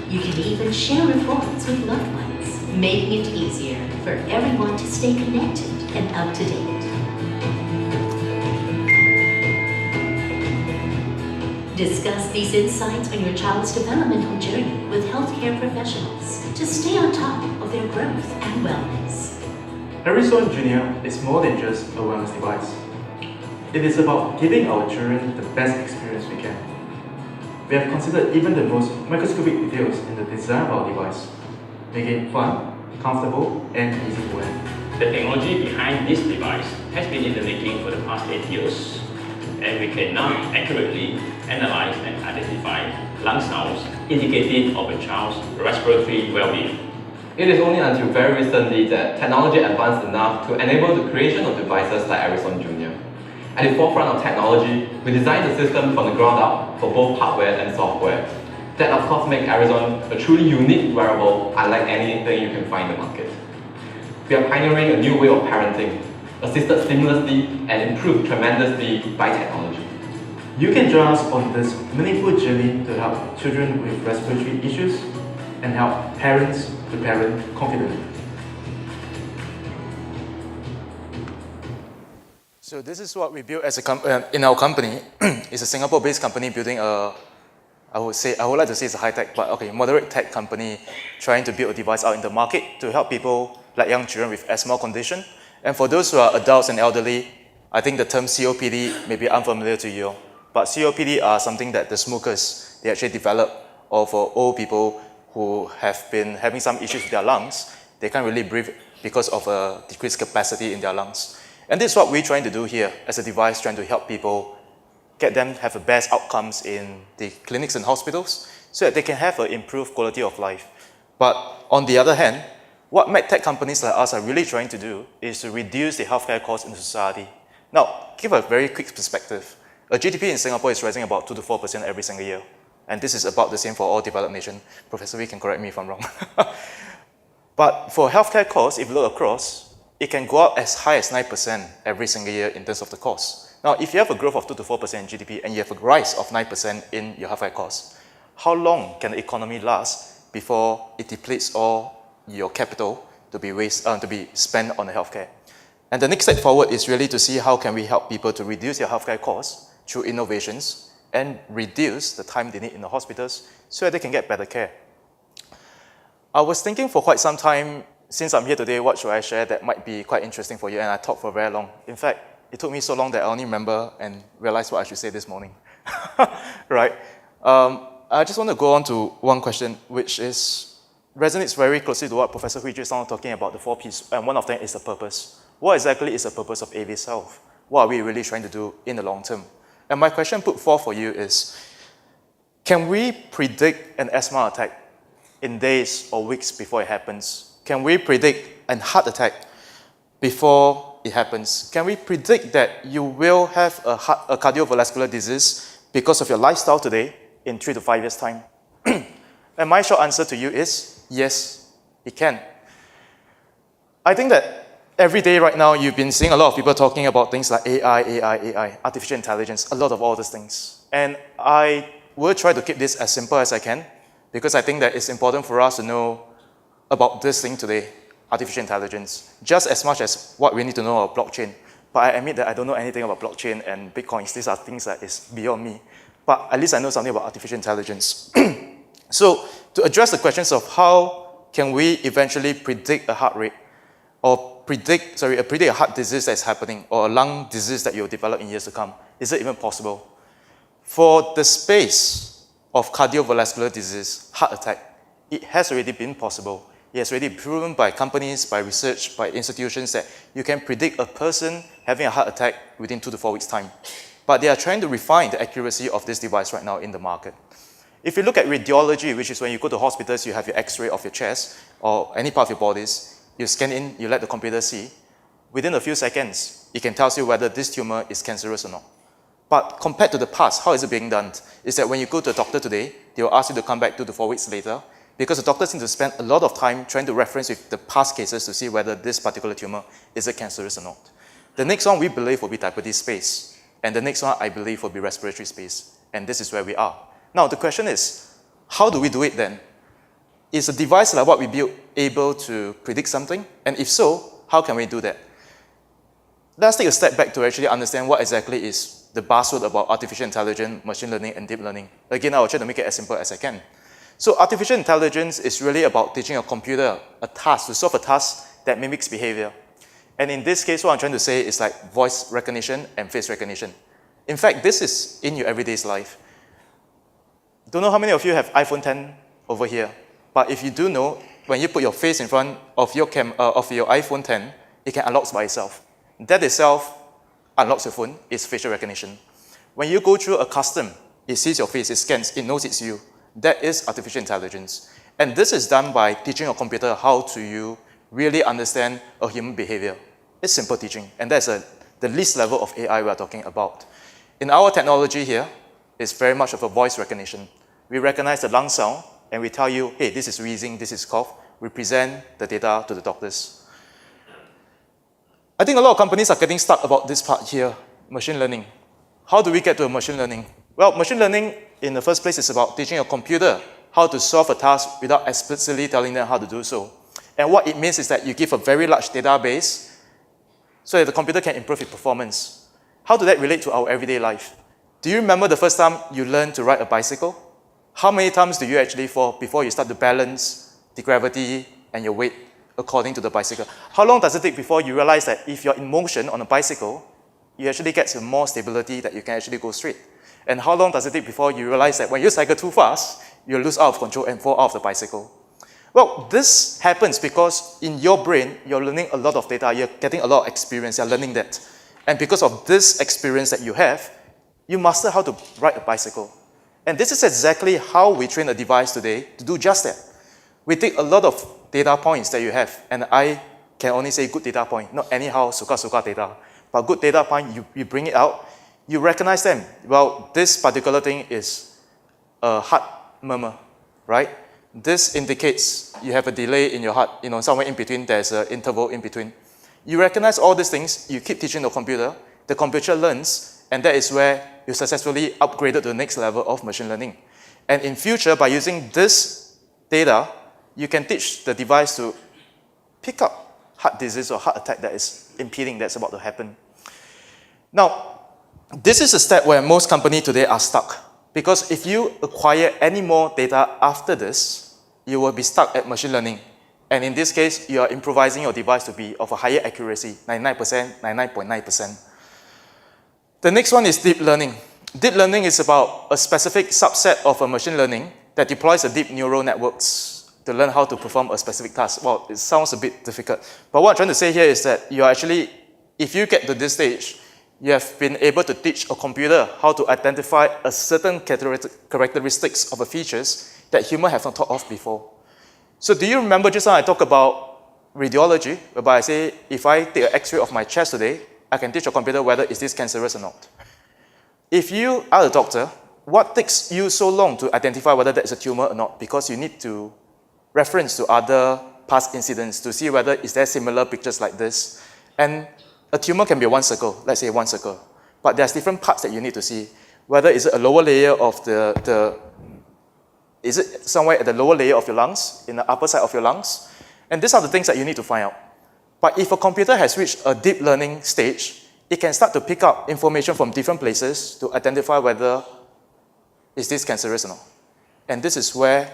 You can even share reports with loved ones, making it easier for everyone to stay connected and up to date. Discuss these insights on your child's developmental journey with healthcare professionals to stay on top of their growth and wellness. Horizon Junior is more than just a wellness device. It is about giving our children the best experience we can. We have considered even the most microscopic details in the design of our device, making it fun, comfortable, and easy to wear. The technology behind this device has been in the making for the past 8 years, and we can now accurately analyze and identify lung sounds indicative of a child's respiratory well-being. It is only until very recently that technology advanced enough to enable the creation of devices like Arizon Junior. At the forefront of technology, we designed the system from the ground up for both hardware and software. That of course makes Arizon a truly unique wearable unlike anything you can find in the market. We are pioneering a new way of parenting, assisted seamlessly and improved tremendously by technology. You can join us on this meaningful journey to help children with respiratory issues and help parents to parent confidently. So this is what we built as in our company. It's a Singapore-based company building I would like to say it's a high-tech, but okay, moderate tech company trying to build a device out in the market to help people like young children with asthma condition. And for those who are adults and elderly, I think the term COPD may be unfamiliar to you. But COPD are something that the smokers, they actually develop, or for old people who have been having some issues with their lungs, they can't really breathe because of a decreased capacity in their lungs. And this is what we're trying to do here as a device, trying to help people get them have the best outcomes in the clinics and hospitals so that they can have an improved quality of life. But on the other hand, what medtech companies like us are really trying to do is to reduce the healthcare costs in society. Now, give a very quick perspective. A GDP in Singapore is rising about 2 to 4% every single year. And this is about the same for all developed nations. Professor Wee can correct me if I'm wrong. But for healthcare costs, if you look across, it can go up as high as 9% every single year in terms of the cost. Now, if you have a growth of 2 to 4% in GDP and you have a rise of 9% in your healthcare costs, how long can the economy last before it depletes all your capital to be spent on the healthcare? And the next step forward is really to see how can we help people to reduce their healthcare costs through innovations and reduce the time they need in the hospitals so that they can get better care. I was thinking for quite some time, since I'm here today, what should I share that might be quite interesting for you? And I talked for very long. In fact, it took me so long that I only remember and realized what I should say this morning. Right? I just want to go on to one question, which resonates very closely to what Professor Hui just was talking about, the 4 Ps, and one of them is the purpose. What exactly is the purpose of AV's Health? What are we really trying to do in the long term? And my question put forth for you is, can we predict an asthma attack in days or weeks before it happens? Can we predict a heart attack before it happens? Can we predict that you will have a cardiovascular disease because of your lifestyle today in 3 to 5 years' time? And my short answer to you is, yes, it can. I think that every day right now, you've been seeing a lot of people talking about things like AI, artificial intelligence, a lot of all these things. And I will try to keep this as simple as I can, because I think that it's important for us to know about this thing today, artificial intelligence, just as much as what we need to know about blockchain. But I admit that I don't know anything about blockchain and bitcoins. These are things that is beyond me. But at least I know something about artificial intelligence. So to address the questions of how can we eventually predict a heart rate, or predict a heart disease that's happening, or a lung disease that you'll develop in years to come, is it even possible? For the space of cardiovascular disease, heart attack, it has already been possible. It has already been proven by companies, by research, by institutions that you can predict a person having a heart attack within 2 to 4 weeks' time. But they are trying to refine the accuracy of this device right now in the market. If you look at radiology, which is when you go to hospitals, you have your x-ray of your chest or any part of your bodies, you scan in, you let the computer see. Within a few seconds, it can tell you whether this tumor is cancerous or not. But compared to the past, how is it being done? Is that when you go to a doctor today, they will ask you to come back 2 to 4 weeks later, because the doctors need to spend a lot of time trying to reference with the past cases to see whether this particular tumor is cancerous or not. The next one we believe will be diabetes space. And the next one I believe will be respiratory space. And this is where we are. Now the question is, how do we do it then? is a device like what we built able to predict something? And if so, how can we do that? Let's take a step back to actually understand what exactly is the buzzword about artificial intelligence, machine learning, and deep learning. Again, I will try to make it as simple as I can. So artificial intelligence is really about teaching a computer a task, to solve a task that mimics behavior. And in this case, what I'm trying to say is like voice recognition and face recognition. In fact, this is in your everyday life. Don't know how many of you have iPhone 10 over here, but if you do know, when you put your face in front of your iPhone 10, it can unlock by itself. That itself unlocks your phone, is facial recognition. When you go through a custom, it sees your face, it scans, it knows it's you. That is artificial intelligence. And this is done by teaching a computer how to really understand a human behavior. It's simple teaching, and that's the least level of AI we are talking about. In our technology here, it's very much of a voice recognition. We recognize the lung sound, and we tell you, hey, this is wheezing, this is cough. We present the data to the doctors. I think a lot of companies are getting stuck about this part here, machine learning. How do we get to machine learning? Well, machine learning in the first place is about teaching a computer how to solve a task without explicitly telling them how to do so. And what it means is that you give a very large database so that the computer can improve its performance. How does that relate to our everyday life? Do you remember the first time you learned to ride a bicycle? How many times do you actually fall before you start to balance the gravity and your weight according to the bicycle? How long does it take before you realize that if you're in motion on a bicycle, you actually get some more stability that you can actually go straight? And how long does it take before you realize that when you cycle too fast, you'll lose out of control and fall off the bicycle? Well, this happens because in your brain, you're learning a lot of data, you're getting a lot of experience, you're learning that. And because of this experience that you have, you master how to ride a bicycle. And this is exactly how we train a device today to do just that. We take a lot of data points that you have, and I can only say good data point, not anyhow suka data, but good data point, you bring it out, you recognize them. Well, this particular thing is a heart murmur, right? This indicates you have a delay in your heart, somewhere in between, there's an interval in between. You recognize all these things, you keep teaching the computer learns, and that is where you successfully upgraded to the next level of machine learning. And in future, by using this data, you can teach the device to pick up heart disease or heart attack that is impeding, that's about to happen. Now, this is a step where most companies today are stuck. Because if you acquire any more data after this, you will be stuck at machine learning. And in this case, you are improvising your device to be of a higher accuracy, 99%, 99.9%. The next one is deep learning. Deep learning is about a specific subset of a machine learning that deploys a deep neural networks to learn how to perform a specific task. Well, it sounds a bit difficult. But what I'm trying to say here is that you are actually, if you get to this stage, you have been able to teach a computer how to identify a certain characteristics of a features that humans have not thought of before. So do you remember just now I talked about radiology, whereby I say, if I take an X-ray of my chest today, I can teach a computer whether is this cancerous or not. If you are a doctor, what takes you so long to identify whether that is a tumor or not? Because you need to reference to other past incidents to see whether is there similar pictures like this. And a tumor can be one circle, let's say one circle. But there's different parts that you need to see. Whether is it a lower layer of is it somewhere at the lower layer of your lungs, in the upper side of your lungs? And these are the things that you need to find out. But if a computer has reached a deep learning stage, it can start to pick up information from different places to identify whether is this cancerous or not. And this is where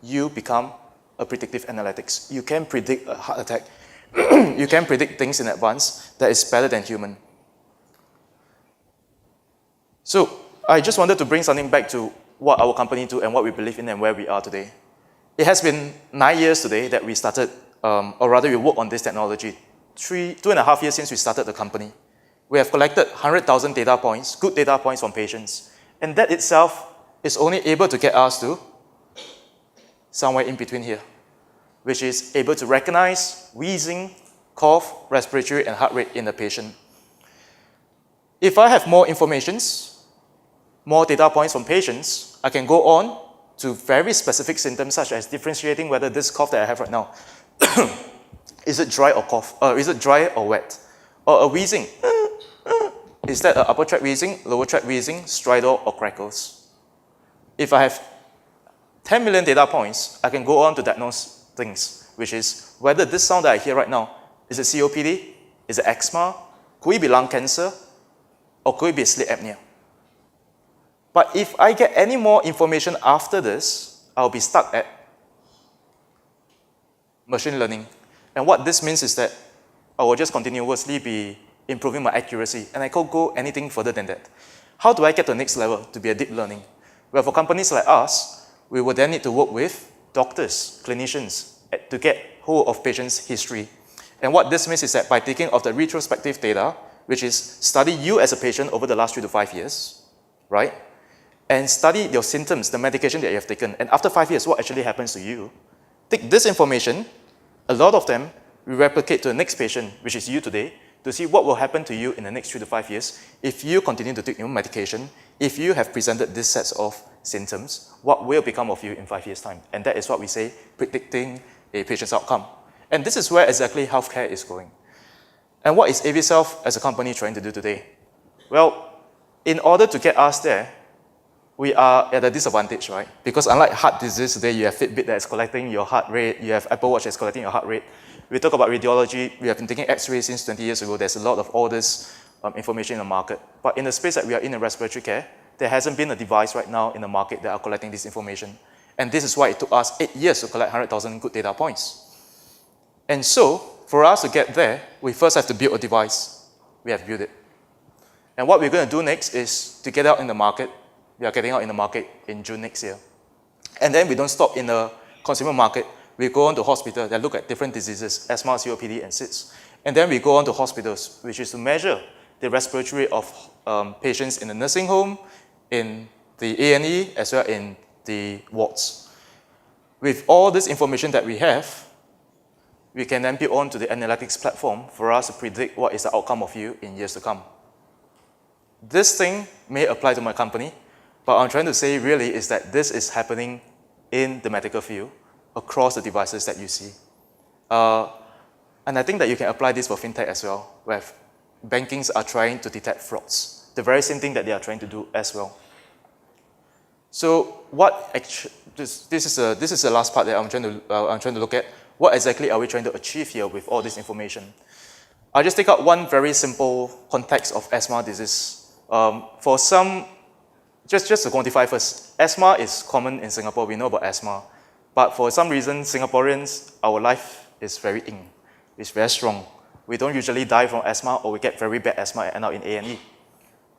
you become a predictive analytics. You can predict a heart attack. You can predict things in advance that is better than human. So I just wanted to bring something back to what our company do and what we believe in and where we are today. It has been 9 years today that we started, or rather we work on this technology. 2.5 years since we started the company. We have collected 100,000 data points, good data points from patients. And that itself is only able to get us to somewhere in between here, which is able to recognize wheezing, cough, respiratory, and heart rate in the patient. If I have more informations, more data points from patients, I can go on to very specific symptoms such as differentiating whether this cough that I have right now, is it dry or cough? Is it dry or wet? Or a wheezing, is that an upper tract wheezing, lower tract wheezing, stridor, or crackles? If I have 10 million data points, I can go on to diagnose things, which is whether this sound that I hear right now, is it COPD? Is it asthma? Could it be lung cancer? Or could it be sleep apnea? But if I get any more information after this, I'll be stuck at machine learning. And what this means is that I will just continuously be improving my accuracy, and I can't go anything further than that. How do I get to the next level to be a deep learning? Well, for companies like us, we would then need to work with doctors, clinicians, to get hold of patients' history. And what this means is that by taking of the retrospective data, which is study you as a patient over the last 3 to 5 years, right? And study your symptoms, the medication that you have taken, and after 5 years, what actually happens to you? Take this information, a lot of them, we replicate to the next patient, which is you today, to see what will happen to you in the next 3 to 5 years if you continue to take your medication, if you have presented this sets of symptoms, what will become of you in 5 years' time? And that is what we say, predicting a patient's outcome. And this is where exactly healthcare is going. And what is AVSelf as a company trying to do today? Well, in order to get us there, we are at a disadvantage, right? Because unlike heart disease today, you have Fitbit that is collecting your heart rate, you have Apple Watch that is collecting your heart rate. We talk about radiology, we have been taking X-rays since 20 years ago. There's a lot of all this information in the market. But in the space that we are in respiratory care, there hasn't been a device right now in the market that are collecting this information. And this is why it took us 8 years to collect 100,000 good data points. And so, for us to get there, we first have to build a device. We have built it. And what we're going to do next is to get out in the market. We are getting out in the market in June next year. And then we don't stop in the consumer market. We go on to hospitals that look at different diseases, asthma, COPD, and SIDS. And then we go on to hospitals, which is to measure the respiratory of patients in the nursing home, in the A&E, as well in the wards. With all this information that we have, we can then build on to the analytics platform for us to predict what is the outcome of you in years to come. This thing may apply to my company, but what I'm trying to say really is that this is happening in the medical field across the devices that you see. And I think that you can apply this for fintech as well, where bankings are trying to detect frauds. The very same thing that they are trying to do as well. So what this is the last part that I'm trying to look at. What exactly are we trying to achieve here with all this information? I'll just take out one very simple context of asthma disease. For some, just to quantify first, asthma is common in Singapore. We know about asthma. But for some reason, Singaporeans, our life is very it's very strong. We don't usually die from asthma, or we get very bad asthma and end up in A&E.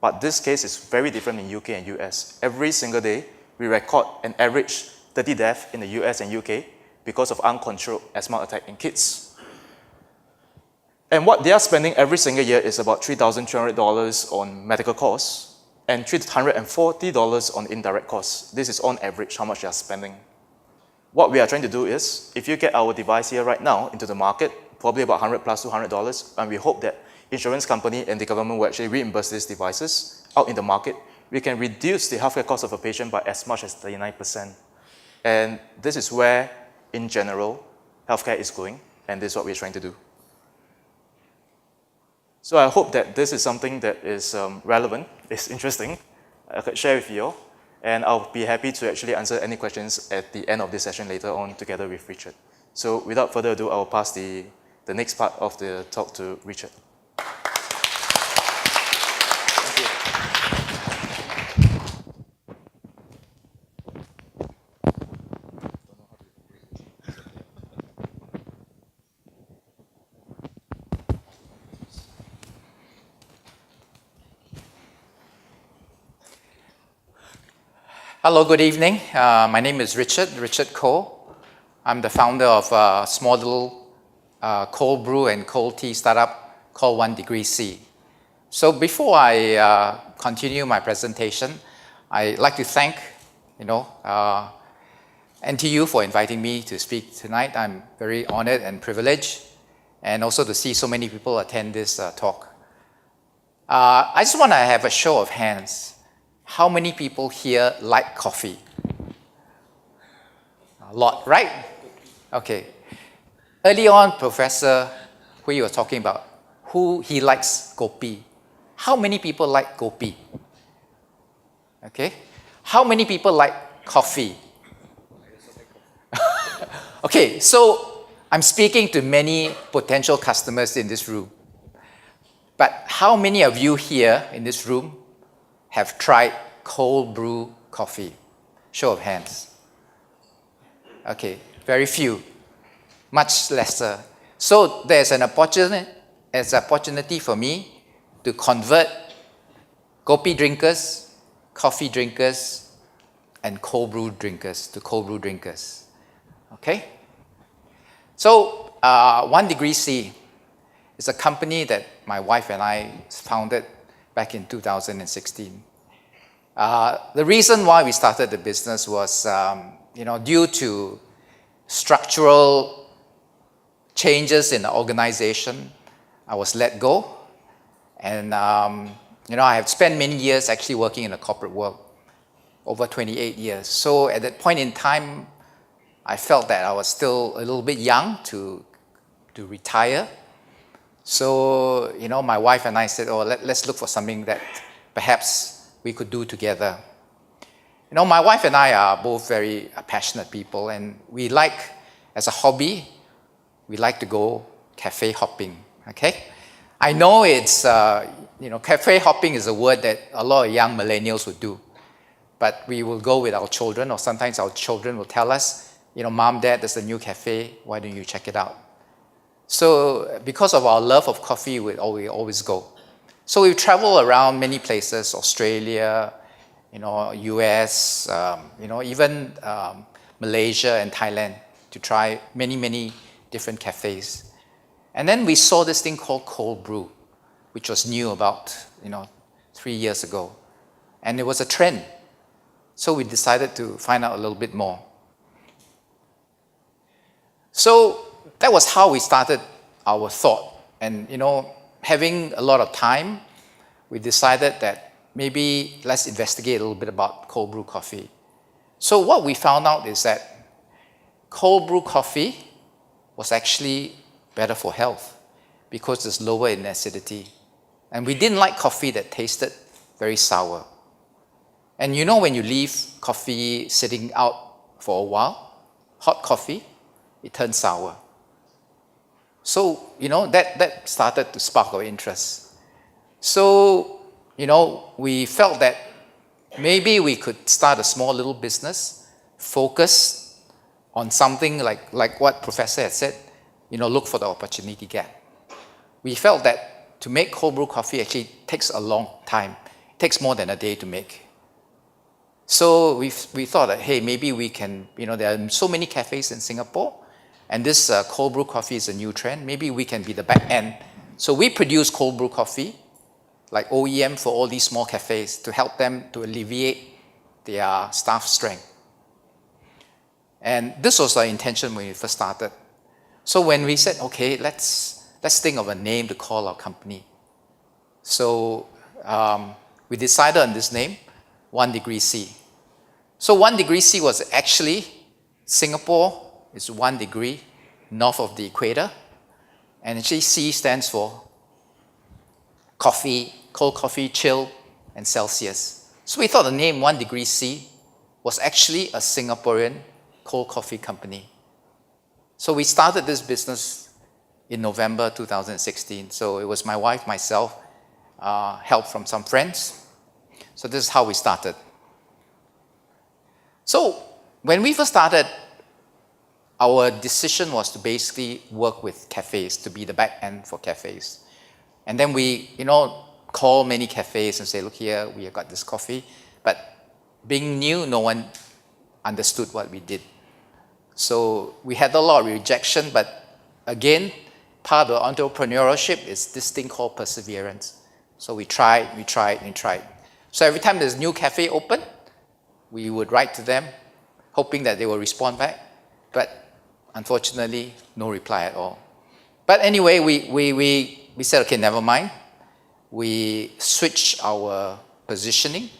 But this case is very different in UK and US. Every single day, we record an average 30 deaths in the US and UK because of uncontrolled asthma attack in kids. And what they are spending every single year is about $3,200 on medical costs and $340 on indirect costs. This is on average how much they are spending. What we are trying to do is, if you get our device here right now into the market, probably about $100 plus $200, and we hope that insurance company and the government will actually reimburse these devices out in the market, we can reduce the healthcare cost of a patient by as much as 39%. And this is where, in general, healthcare is going, and this is what we're trying to do. So I hope that this is something that is relevant, it's interesting, I could share with you all, and I'll be happy to actually answer any questions at the end of this session later on together with Richard. So without further ado, I'll pass the next part of the talk to Richard. Hello, good evening. My name is Richard Koh. I'm the founder of a small little cold brew and cold tea startup called 1 Degree C. So before I continue my presentation, I'd like to thank NTU for inviting me to speak tonight. I'm very honored and privileged, and also to see so many people attend this talk. I just want to have a show of hands. How many people here like coffee? A lot, right? Okay. Early on, Professor Hooi was talking about who he likes kopi. How many people like kopi? Okay. How many people like coffee? Okay, so I'm speaking to many potential customers in this room. But how many of you here in this room have tried cold brew coffee? Show of hands. Okay, very few, much lesser. So there's an opportunity for me to convert kopi drinkers, coffee drinkers, and cold brew drinkers to cold brew drinkers. Okay? So 1 Degree C is a company that my wife and I founded back in 2016. The reason why we started the business was due to structural changes in the organization. I was let go, and I have spent many years actually working in the corporate world, over 28 years. So at that point in time, I felt that I was still a little bit young to retire. So, my wife and I said, let's look for something that perhaps we could do together. My wife and I are both very passionate people, and we like, as a hobby, we like to go cafe hopping, okay? I know it's, cafe hopping is a word that a lot of young millennials would do, but we will go with our children, or sometimes our children will tell us, Mom, Dad, there's a new cafe, why don't you check it out? So because of our love of coffee, we always go. So we travel around many places, Australia, US, even Malaysia and Thailand, to try many different cafes. And then we saw this thing called cold brew, which was new about 3 years ago. And it was a trend. So we decided to find out a little bit more. So that was how we started our thought. And having a lot of time, we decided that maybe let's investigate a little bit about cold brew coffee. So what we found out is that cold brew coffee was actually better for health because it's lower in acidity. And we didn't like coffee that tasted very sour. And when you leave coffee sitting out for a while, hot coffee, it turns sour. So, that started to spark our interest. So, we felt that maybe we could start a small little business, focus on something like what Professor had said, look for the opportunity gap. We felt that to make cold brew coffee actually takes a long time. It takes more than a day to make. So we thought that, hey, maybe we can, there are so many cafes in Singapore, and this cold brew coffee is a new trend. Maybe we can be the back end. So we produce cold brew coffee, like OEM for all these small cafes, to help them to alleviate their staff strength. And this was our intention when we first started. So when we said, okay, let's think of a name to call our company. So we decided on this name, 1 Degree C. So 1 Degree C was actually Singapore. It's 1 degree north of the equator. And actually C stands for coffee, cold coffee, chill, and Celsius. So we thought the name 1 Degree C was actually a Singaporean cold coffee company. So we started this business in November 2016. So it was my wife, myself, help from some friends. So this is how we started. So when we first started, our decision was to basically work with cafes, to be the back end for cafes. And then we, call many cafes and say, look here, we have got this coffee. But being new, no one understood what we did. So we had a lot of rejection, but again, part of entrepreneurship is this thing called perseverance. So we tried. So every time there's a new cafe open, we would write to them, hoping that they will respond back. But unfortunately, no reply at all. But anyway, we said, okay, never mind. We switched our positioning,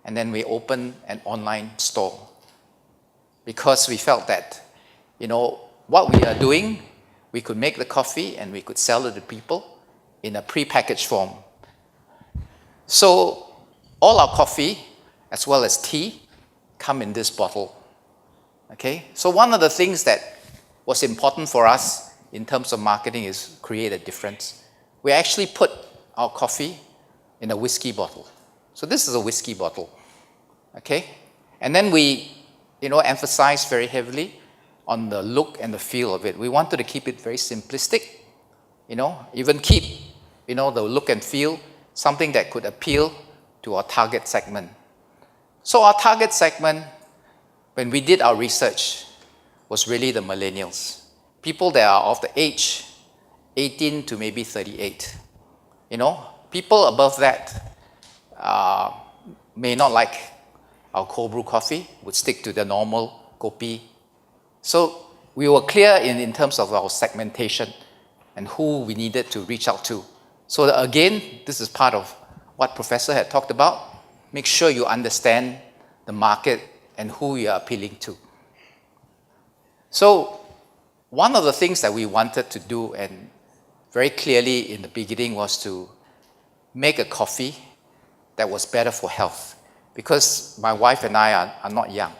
and then we opened an online store. Because we felt that, what we are doing, we could make the coffee and we could sell it to people in a pre-packaged form. So all our coffee, as well as tea, come in this bottle. Okay? So one of the things that what's important for us in terms of marketing is create a difference. We actually put our coffee in a whiskey bottle. So this is a whiskey bottle, okay? And then we, emphasize very heavily on the look and the feel of it. We wanted to keep it very simplistic, even keep, the look and feel, something that could appeal to our target segment. So our target segment, when we did our research, was really the millennials. People that are of the age 18 to maybe 38. People above that may not like our cold brew coffee, would stick to the normal kopi. So we were clear in terms of our segmentation and who we needed to reach out to. So again, this is part of what Professor had talked about. Make sure you understand the market and who you are appealing to. So one of the things that we wanted to do, and very clearly in the beginning, was to make a coffee that was better for health. Because my wife and I are not young.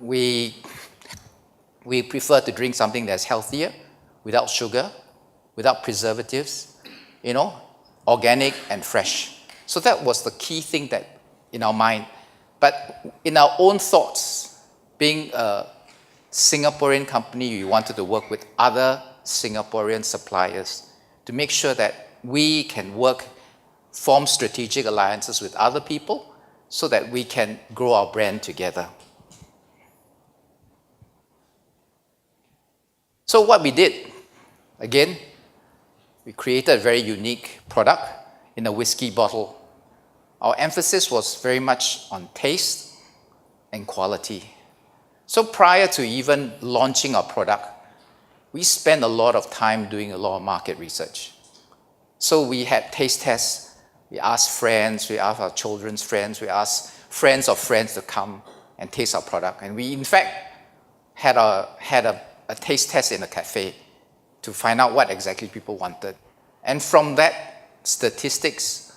We prefer to drink something that's healthier, without sugar, without preservatives, organic and fresh. So that was the key thing that in our mind. But in our own thoughts, being a Singaporean company, we wanted to work with other Singaporean suppliers to make sure that we can form strategic alliances with other people so that we can grow our brand together. So what we did, again, we created a very unique product in a whiskey bottle. Our emphasis was very much on taste and quality. So prior to even launching our product, we spent a lot of time doing a lot of market research. So we had taste tests. We asked friends, we asked our children's friends, we asked friends of friends to come and taste our product. And we, in fact, had a taste test in a cafe to find out what exactly people wanted. And from that statistics,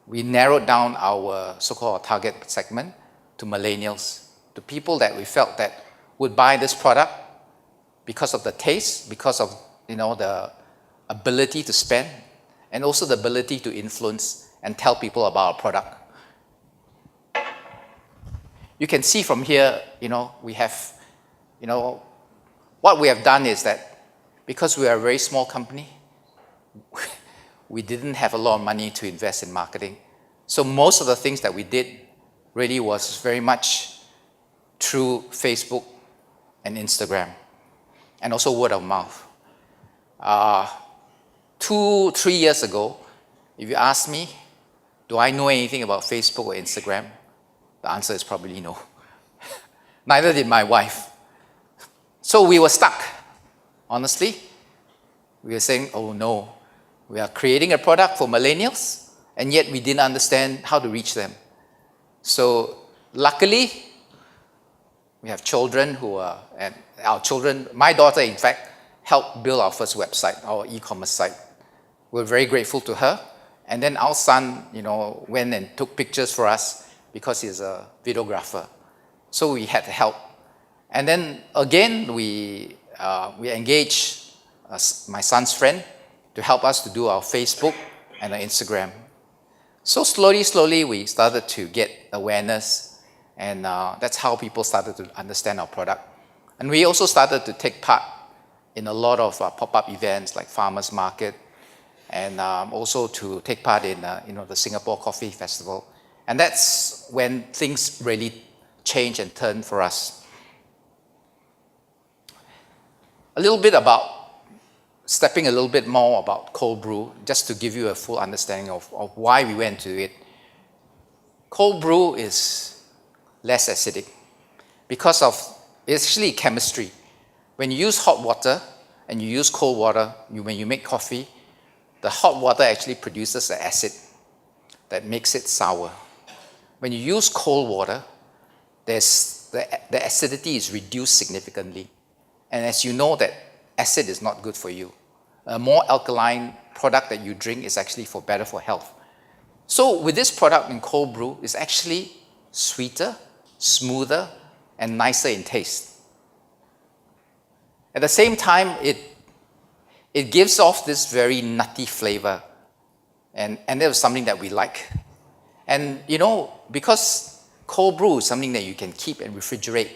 we narrowed down our so-called target segment to millennials, to people that we felt that would buy this product because of the taste, because of the ability to spend, and also the ability to influence and tell people about our product. You can see from here, we have, what we have done is that because we are a very small company, we didn't have a lot of money to invest in marketing. So most of the things that we did really was very much through Facebook and Instagram, and also word of mouth. 2-3 years ago, if you ask me, do I know anything about Facebook or Instagram? The answer is probably no. Neither did my wife. So we were stuck, honestly. We were saying, oh no, we are creating a product for millennials, and yet we didn't understand how to reach them. So luckily, we have children and our children, my daughter in fact, helped build our first website, our e-commerce site. We're very grateful to her. And then our son, went and took pictures for us because he's a videographer. So we had help. And then again, we engaged my son's friend to help us to do our Facebook and our Instagram. So slowly, we started to get awareness, and that's how people started to understand our product. And we also started to take part in a lot of pop-up events like Farmers Market, and also to take part in the Singapore Coffee Festival. And that's when things really changed and turned for us. A little bit stepping a little bit more about cold brew, just to give you a full understanding of why we went to it. Cold brew is less acidic because it's actually chemistry. When you use hot water and you use cold water, when you make coffee, the hot water actually produces an acid that makes it sour. When you use cold water, the acidity is reduced significantly. And as you know, that acid is not good for you. A more alkaline product that you drink is actually better for health. So with this product in cold brew, it's actually sweeter, smoother, and nicer in taste. At the same time, it gives off this very nutty flavor. And that was something that we like. And because cold brew is something that you can keep and refrigerate,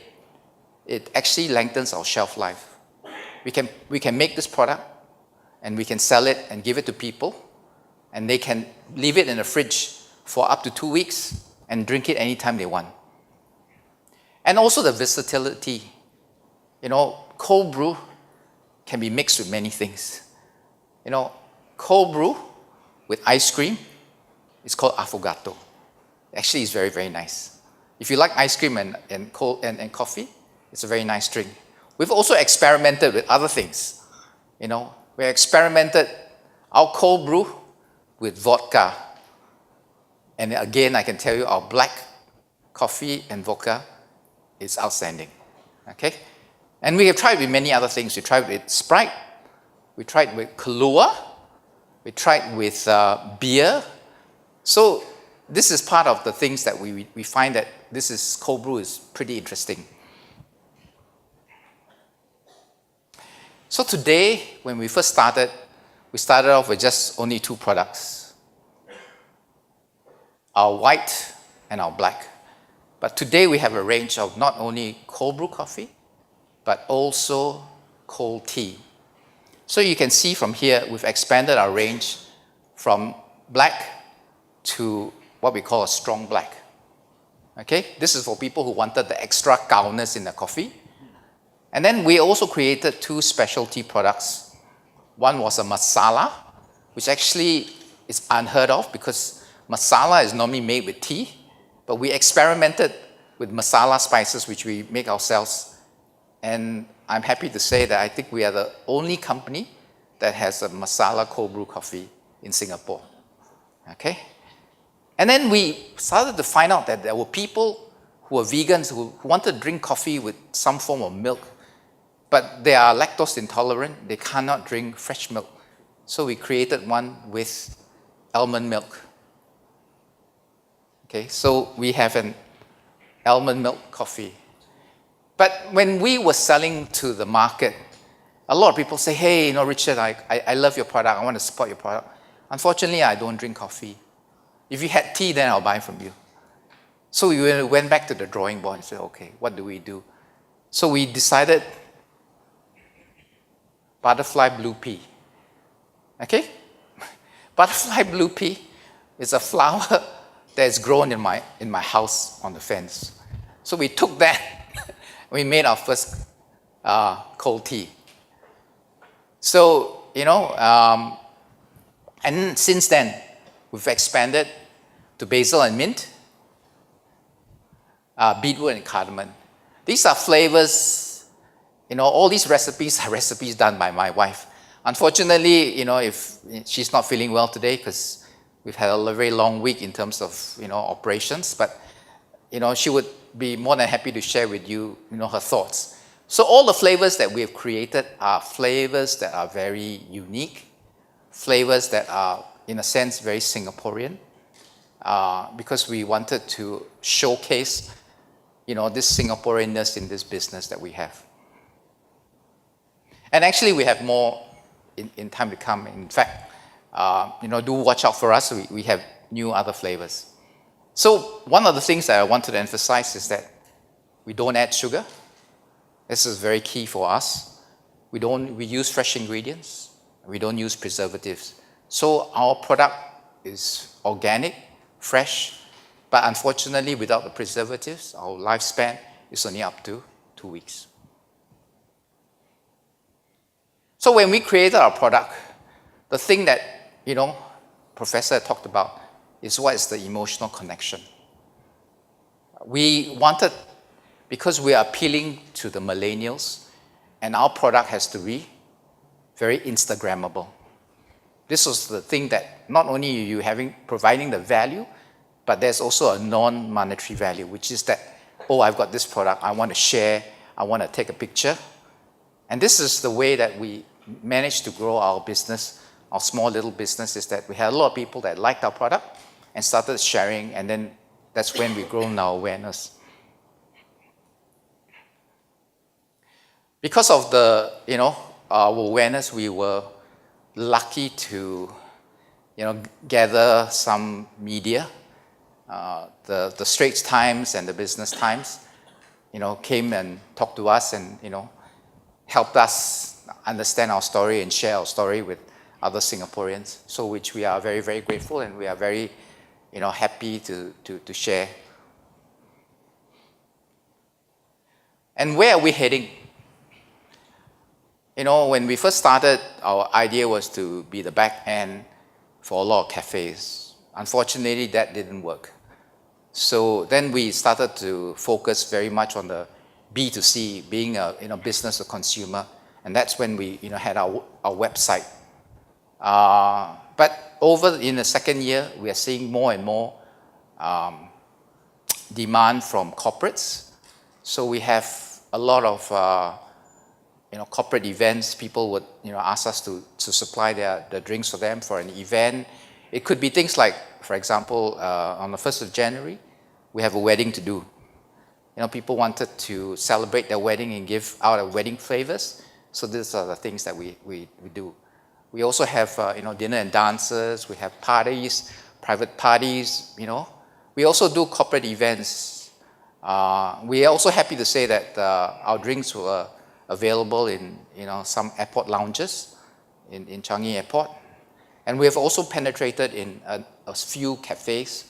it actually lengthens our shelf life. We can make this product and we can sell it and give it to people, and they can leave it in the fridge for up to 2 weeks and drink it anytime they want. And also the versatility. Cold brew can be mixed with many things. Cold brew with ice cream is called affogato. Actually, it's very, very nice. If you like ice cream and coffee, it's a very nice drink. We've also experimented with other things. We experimented our cold brew with vodka. And again, I can tell you our black coffee and vodka is outstanding. Okay? And we have tried with many other things. We tried with Sprite. We tried with Kahlua. We tried with beer. So this is part of the things that we find that cold brew is pretty interesting. So today, when we first started, we started off with just only 2 products, our white and our black. But today we have a range of not only cold brew coffee, but also cold tea. So you can see from here, we've expanded our range from black to what we call a strong black. Okay, this is for people who wanted the extra cowness in the coffee. And then we also created 2 specialty products. One was a masala, which actually is unheard of because masala is normally made with tea, but we experimented with masala spices, which we make ourselves. And I'm happy to say that I think we are the only company that has a masala cold brew coffee in Singapore. Okay? And then we started to find out that there were people who were vegans who wanted to drink coffee with some form of milk, but they are lactose intolerant. They cannot drink fresh milk. So we created one with almond milk. Okay, so we have an almond milk coffee. But when we were selling to the market, a lot of people say, hey, Richard, I love your product. I want to support your product. Unfortunately, I don't drink coffee. If you had tea, then I'll buy from you. So we went back to the drawing board and said, okay, what do we do? So we decided butterfly blue pea. Okay? Butterfly blue pea is a flower that is grown in my house on the fence. So we took that, we made our first cold tea. So, and since then, we've expanded to basil and mint, beetroot and cardamom. These are flavors, all these recipes are recipes done by my wife. Unfortunately, if she's not feeling well today because we've had a very long week in terms of, operations, but, she would be more than happy to share with you, her thoughts. So all the flavors that we have created are flavors that are very unique, flavors that are, in a sense, very Singaporean, because we wanted to showcase, this Singaporeanness in this business that we have. And actually, we have more in time to come. In fact, do watch out for us. We have new other flavors. So one of the things that I wanted to emphasize is that we don't add sugar. This is very key for us. We use fresh ingredients. We don't use preservatives. So our product is organic, fresh, but unfortunately, without the preservatives, our lifespan is only up to 2 weeks. So when we created our product, the thing that, Professor talked about is what is the emotional connection. We wanted, because we are appealing to the millennials, and our product has to be very Instagrammable. This was the thing that not only are you providing the value, but there's also a non-monetary value, which is that, I've got this product, I want to share, I want to take a picture. And this is the way that we managed to grow our business, our small little business, is that we had a lot of people that liked our product and started sharing, and then that's when we grown our awareness. because of the, our awareness, we were lucky to, gather some media. The Straits Times and the Business Times, came and talked to us and, helped us understand our story and share our story with other Singaporeans. So which we are very, very grateful, and we are very, happy to share. And where are we heading? When we first started, our idea was to be the back end for a lot of cafes. Unfortunately, that didn't work. So then we started to focus very much on the B2C, being a business to consumer, and that's when we had our website. But over in the second year, we are seeing more and more demand from corporates. So we have a lot of corporate events. People would ask us to supply the drinks for them for an event. It could be things like, for example, on the 1st of January, we have a wedding to do. People wanted to celebrate their wedding and give out wedding flavors. So these are the things that we do. We also have dinner and dances. We have parties, private parties. We also do corporate events. We are also happy to say that our drinks were available in some airport lounges in Changi Airport, and we have also penetrated in a few cafes.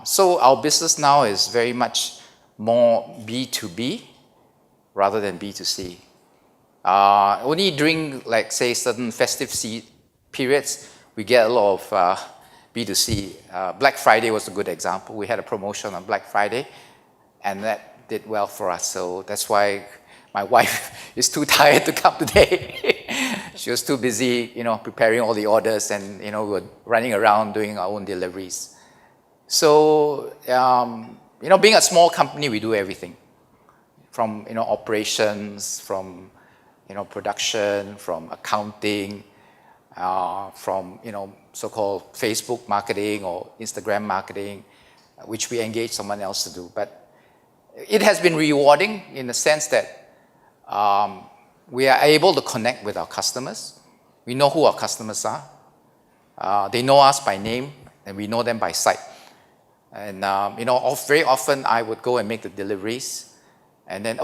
So our business now is very much more B2B rather than B2C. Only during, like, say, certain festive periods, we get a lot of B2C. Black Friday was a good example. We had a promotion on Black Friday, and that did well for us. So that's why my wife is too tired to come today. She was too busy, preparing all the orders, and we were running around doing our own deliveries. So, being a small company, we do everything from operations, from production, from accounting, from so-called Facebook marketing or Instagram marketing, which we engage someone else to do. But it has been rewarding in the sense that we are able to connect with our customers. We know who our customers are. They know us by name, and we know them by sight. And very often I would go and make the deliveries, and then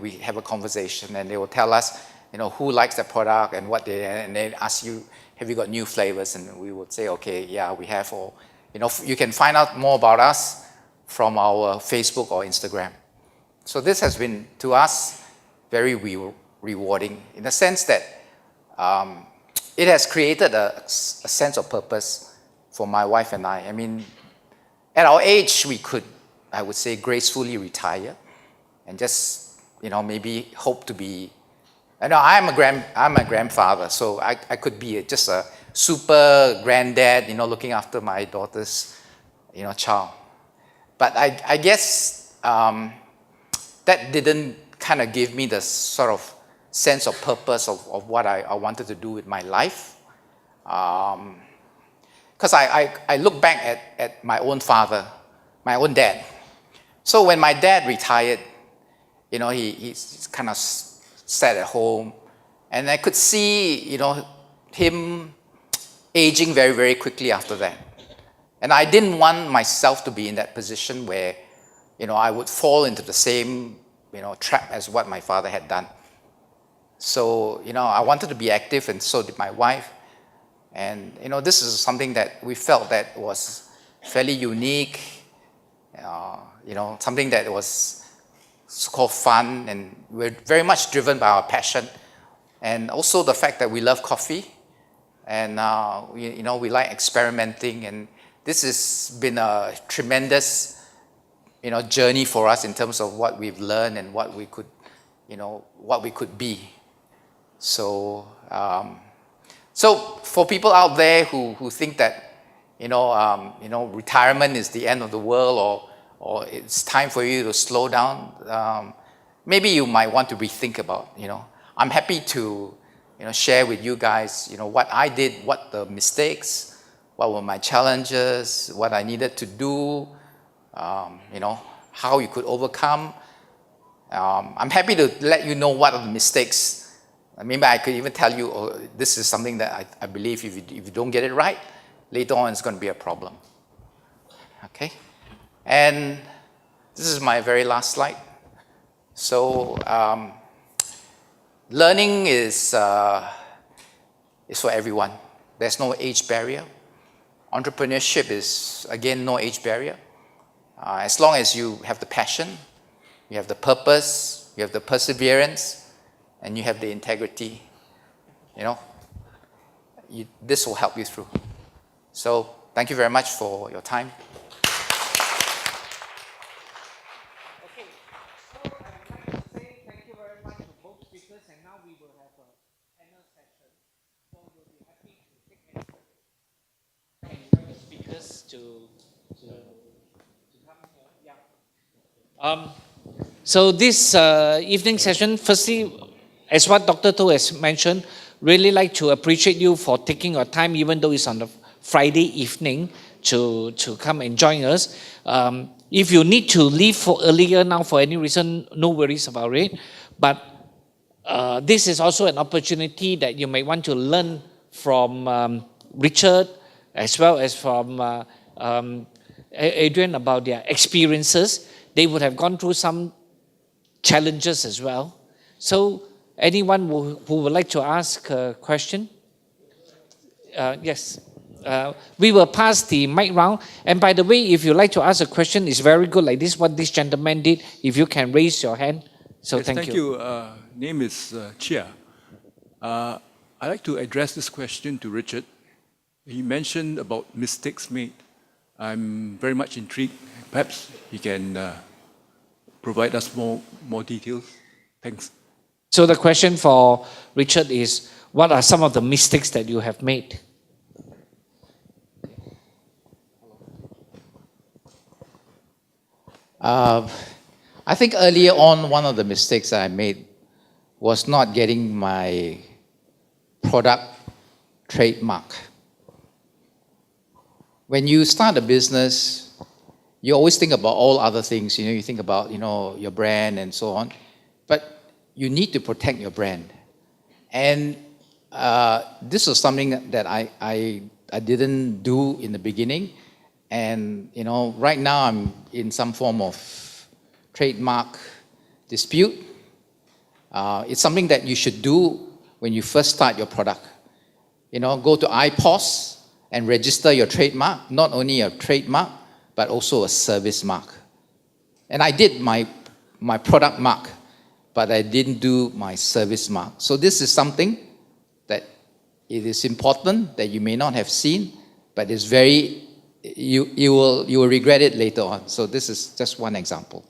we have a conversation, and they will tell us who likes the product and and they ask you, have you got new flavors? And we would say, okay, yeah, we have. Or you can find out more about us from our Facebook or Instagram. So this has been, to us, very rewarding in the sense that it has created a sense of purpose for my wife and I. I mean, at our age, we could, I would say, gracefully retire and just, maybe hope to be. I'm a grandfather, so I could be just a super granddad, looking after my daughter's, child. But I guess that didn't kind of give me the sort of sense of purpose of what I wanted to do with my life. Because I look back at my own father, my own dad. So when my dad retired, he's kind of sat at home, and I could see, him aging very, very quickly after that. And I didn't want myself to be in that position where, I would fall into the same, trap as what my father had done. So, I wanted to be active, and so did my wife. And, this is something that we felt that was fairly unique, something that was called fun, and we're very much driven by our passion. And also the fact that we love coffee, and, we like experimenting, and this has been a tremendous, journey for us in terms of what we've learned and what we could be. So, so for people out there who think that, retirement is the end of the world, or it's time for you to slow down, maybe you might want to rethink about, I'm happy to, share with you guys, what I did, what the mistakes, what were my challenges, what I needed to do, how you could overcome. I'm happy to let you know what are the mistakes. Maybe I could even tell you, oh, this is something that I believe if you don't get it right, later on it's going to be a problem. Okay? And this is my very last slide. So, learning is for everyone. There's no age barrier. Entrepreneurship is, again, no age barrier. As long as you have the passion, you have the purpose, you have the perseverance, and you have the integrity, this will help you through. So, thank you very much for your time. So this evening session, firstly, as what Dr. To has mentioned, really like to appreciate you for taking your time, even though it's on a Friday evening, to come and join us. If you need to leave for earlier now for any reason, no worries about it. But this is also an opportunity that you may want to learn from Richard, as well as from Adrian about their experiences. They would have gone through some challenges as well. So anyone who would like to ask a question? Yes. We will pass the mic round. And by the way, if you like to ask a question, it's very good like this, what this gentleman did, if you can raise your hand. So yes, thank you. Thank you. Name is Chia. I'd like to address this question to Richard. He mentioned about mistakes made. I'm very much intrigued. Perhaps he can provide us more details. Thanks. So the question for Richard is, what are some of the mistakes that you have made? I think earlier on, one of the mistakes I made was not getting my product trademark. When you start a business, you always think about all other things. You think about, your brand and so on. But you need to protect your brand. And this was something that I didn't do in the beginning. And, right now I'm in some form of trademark dispute. It's something that you should do when you first start your product. Go to IPOS and register your trademark, not only a trademark, but also a service mark. And I did my product mark, but I didn't do my service mark. So this is something that it is important that you may not have seen, but it's you will regret it later on. So this is just one example.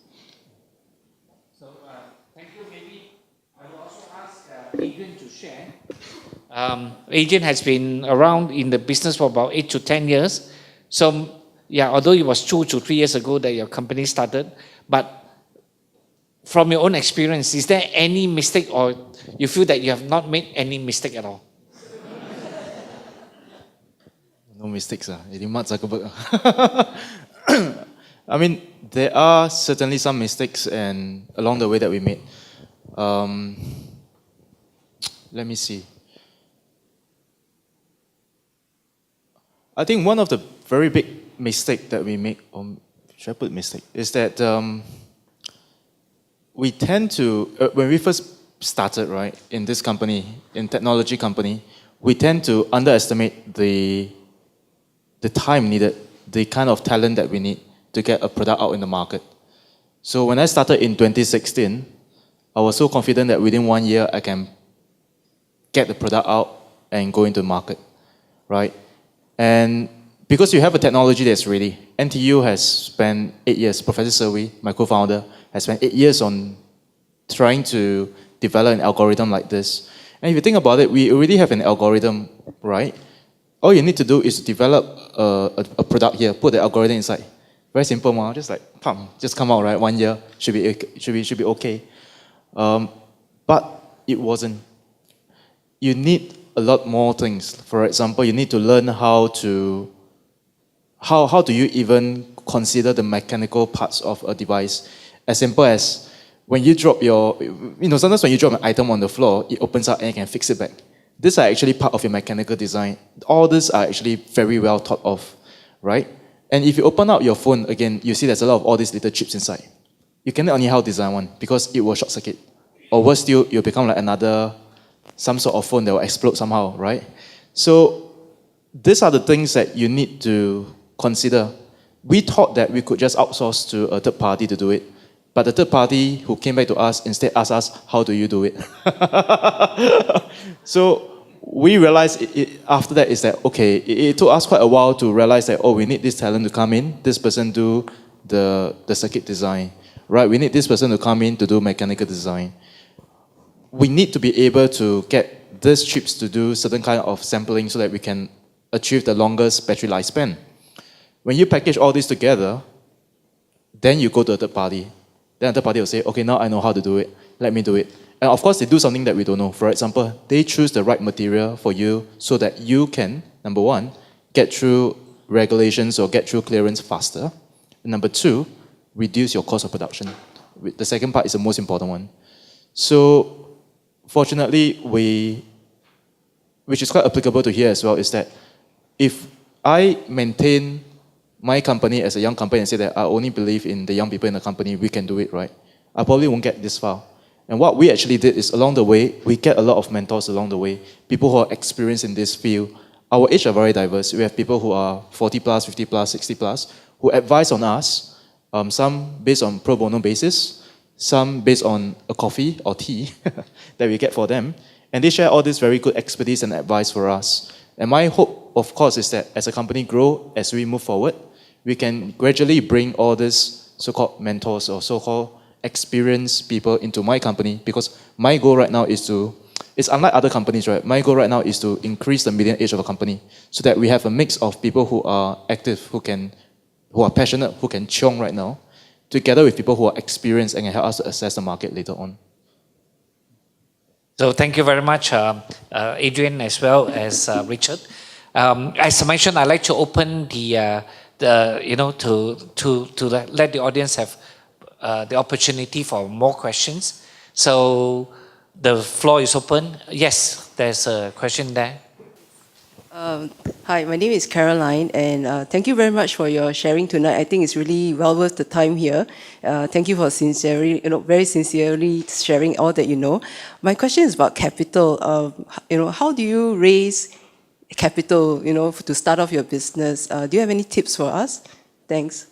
So thank you. Maybe I will also ask Adrian to share. Adrian has been around in the business for about 8 to 10 years. So yeah, although it was 2 to 3 years ago that your company started, but from your own experience, is there any mistake or you feel that you have not made any mistake at all? No mistakes, Mark Zuckerberg. I mean, there are certainly some mistakes and along the way that we made. Let me see. I think one of the very big mistake that we make, or should I put mistake, is that we tend to, when we first started, right, in this company, in technology company, we tend to underestimate the time needed, the kind of talent that we need to get a product out in the market. So when I started in 2016, I was so confident that within 1 year I can get the product out and go into the market, right? And because you have a technology that's ready, NTU has spent 8 years, Professor Serwi, my co-founder, has spent 8 years on trying to develop an algorithm like this. And if you think about it, we already have an algorithm, right? All you need to do is develop a product here, put the algorithm inside. Very simple, just like, just come out, right? 1 year, should be okay. But it wasn't. You need a lot more things. For example, you need to learn how do you even consider the mechanical parts of a device? As simple as when you drop sometimes when you drop an item on the floor, it opens up and you can fix it back. These are actually part of your mechanical design. All these are actually very well thought of, right? And if you open up your phone, again, you see there's a lot of all these little chips inside. You cannot anyhow design one because it will short circuit. Or worse still, you'll become like some sort of phone that will explode somehow, right? So these are the things that you need to consider. We thought that we could just outsource to a third party to do it. But the third party who came back to us instead asked us, how do you do it? So we realized after that is that, okay, it took us quite a while to realize that, we need this talent to come in, this person do the circuit design, right? We need this person to come in to do mechanical design. We need to be able to get these chips to do certain kind of sampling so that we can achieve the longest battery lifespan. When you package all this together, then you go to a third party. Then the third party will say, okay, now I know how to do it. Let me do it. And of course, they do something that we don't know. For example, they choose the right material for you so that you can, number one, get through regulations or get through clearance faster. And number two, reduce your cost of production. The second part is the most important one. So, fortunately, which is quite applicable to here as well, is that if I maintain my company as a young company and say that I only believe in the young people in the company, we can do it, right? I probably won't get this far. And what we actually did is along the way, we get a lot of mentors along the way, people who are experienced in this field. Our age are very diverse. We have people who are 40 plus, 50 plus, 60 plus, who advise on us, some based on pro bono basis, some based on a coffee or tea that we get for them. And they share all this very good expertise and advice for us. And my hope, of course, is that as a company grow, as we move forward, we can gradually bring all these so-called mentors or so-called experienced people into my company, because my goal right now is it's unlike other companies, right? My goal right now is to increase the median age of a company so that we have a mix of people who are active, who are passionate, who can chiong right now, together with people who are experienced and can help us to assess the market later on. So thank you very much, Adrian, as well as Richard. As I mentioned, I'd like to open let the audience have the opportunity for more questions. So the floor is open. Yes, there's a question there. Hi, my name is Caroline, and thank you very much for your sharing tonight. I think it's really well worth the time here. Thank you for very sincerely sharing all that you know. My question is about capital. How do you raise capital, to start off your business? Do you have any tips for us? Thanks.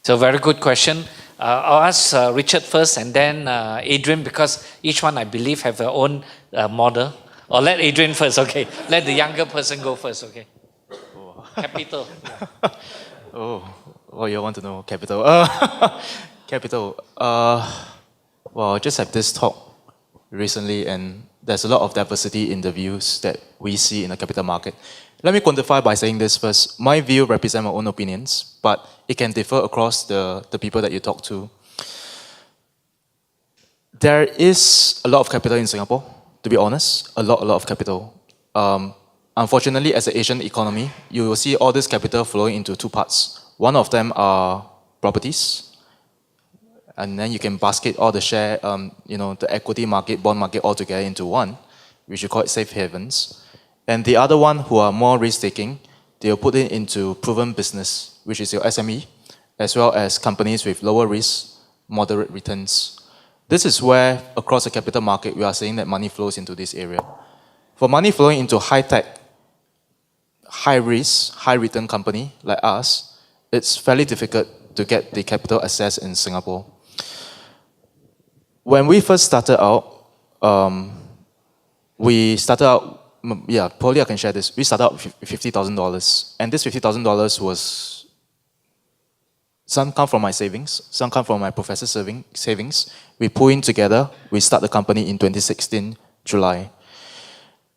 So very good question. I'll ask Richard first and then Adrian, because each one, I believe, have their own model. Or let Adrian first, okay. Let the younger person go first, okay. Capital. You want to know capital? Capital. Well, I just had this talk recently, and there's a lot of diversity in the views that we see in the capital market. Let me quantify by saying this first. My view represents my own opinions, but it can differ across the people that you talk to. There is a lot of capital in Singapore, to be honest, a lot of capital. Unfortunately, as an Asian economy, you will see all this capital flowing into two parts. One of them are properties, and then you can basket all the share, the equity market, bond market all together into one, which you call it safe havens. And the other one, who are more risk-taking, they'll put it into proven business, which is your SME, as well as companies with lower risk, moderate returns. This is where, across the capital market, we are seeing that money flows into this area. For money flowing into high-tech, high-risk, high-return company like us, it's fairly difficult to get the capital access in Singapore. When we first started out, probably I can share this. We started out with $50,000, and this $50,000 was, some come from my savings, some come from my professor's savings. We pull in together, we start the company in 2016, July.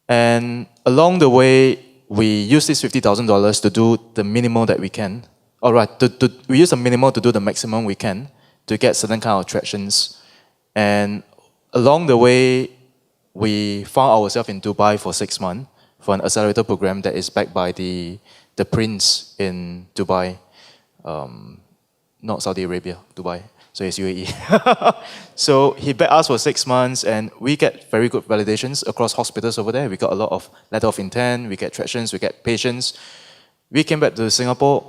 And along the way, we use this $50,000 to do the minimum that we can. We use the minimum to do the maximum we can to get certain kind of attractions. And along the way, we found ourselves in Dubai for 6 months for an accelerator program that is backed by the prince in Dubai, not Saudi Arabia, Dubai. so it's UAE. So he backed us for 6 months, and we get very good validations across hospitals over there. We got a lot of letter of intent, we get tractions, we get patients. We came back to Singapore,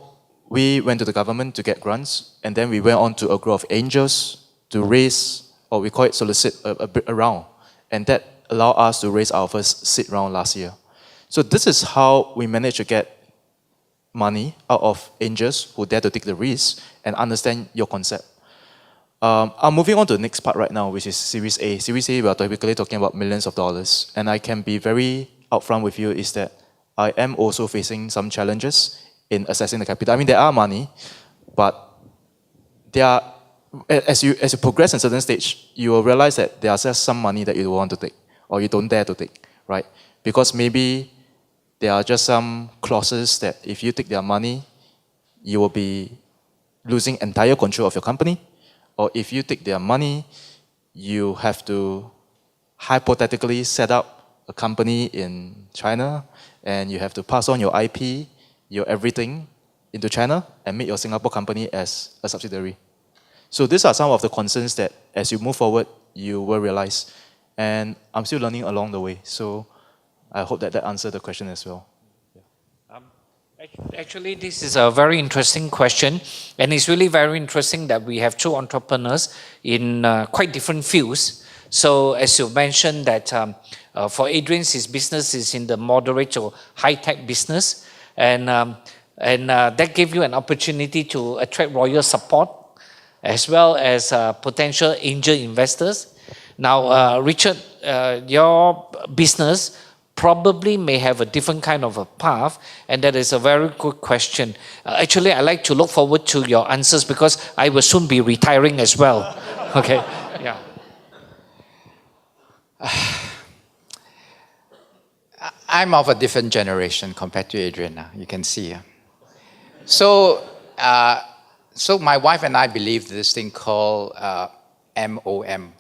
we went to the government to get grants, and then we went on to a group of angels to raise, or we call it solicit, a round. And that allowed us to raise our first seed round last year. So this is how we managed to get money out of angels who dare to take the risk and understand your concept. I'm moving on to the next part right now, which is Series A. Series A, we are typically talking about millions of dollars. And I can be very upfront with you is that I am also facing some challenges in assessing the capital. I mean, there are money, but there are, as you progress in a certain stage, you will realize that there are just some money that you don't want to take, or you don't dare to take, right? Because maybe there are just some clauses that if you take their money, you will be losing entire control of your company. Or if you take their money, you have to hypothetically set up a company in China, and you have to pass on your IP, your everything into China, and make your Singapore company as a subsidiary. So these are some of the concerns that as you move forward, you will realize. And I'm still learning along the way. So I hope that that answered the question as well. Actually, this is a very interesting question, and it's really very interesting that we have two entrepreneurs in quite different fields. So, as you mentioned, that for Adrian, his business is in the moderate or high-tech business, and that gave you an opportunity to attract royal support as well as potential angel investors. Now, Richard, your business probably may have a different kind of a path, and that is a very good question. Actually, I like to look forward to your answers because I will soon be retiring as well. Okay, yeah. I'm of a different generation compared to Adrian now, you can see. So my wife and I believe this thing called MOM.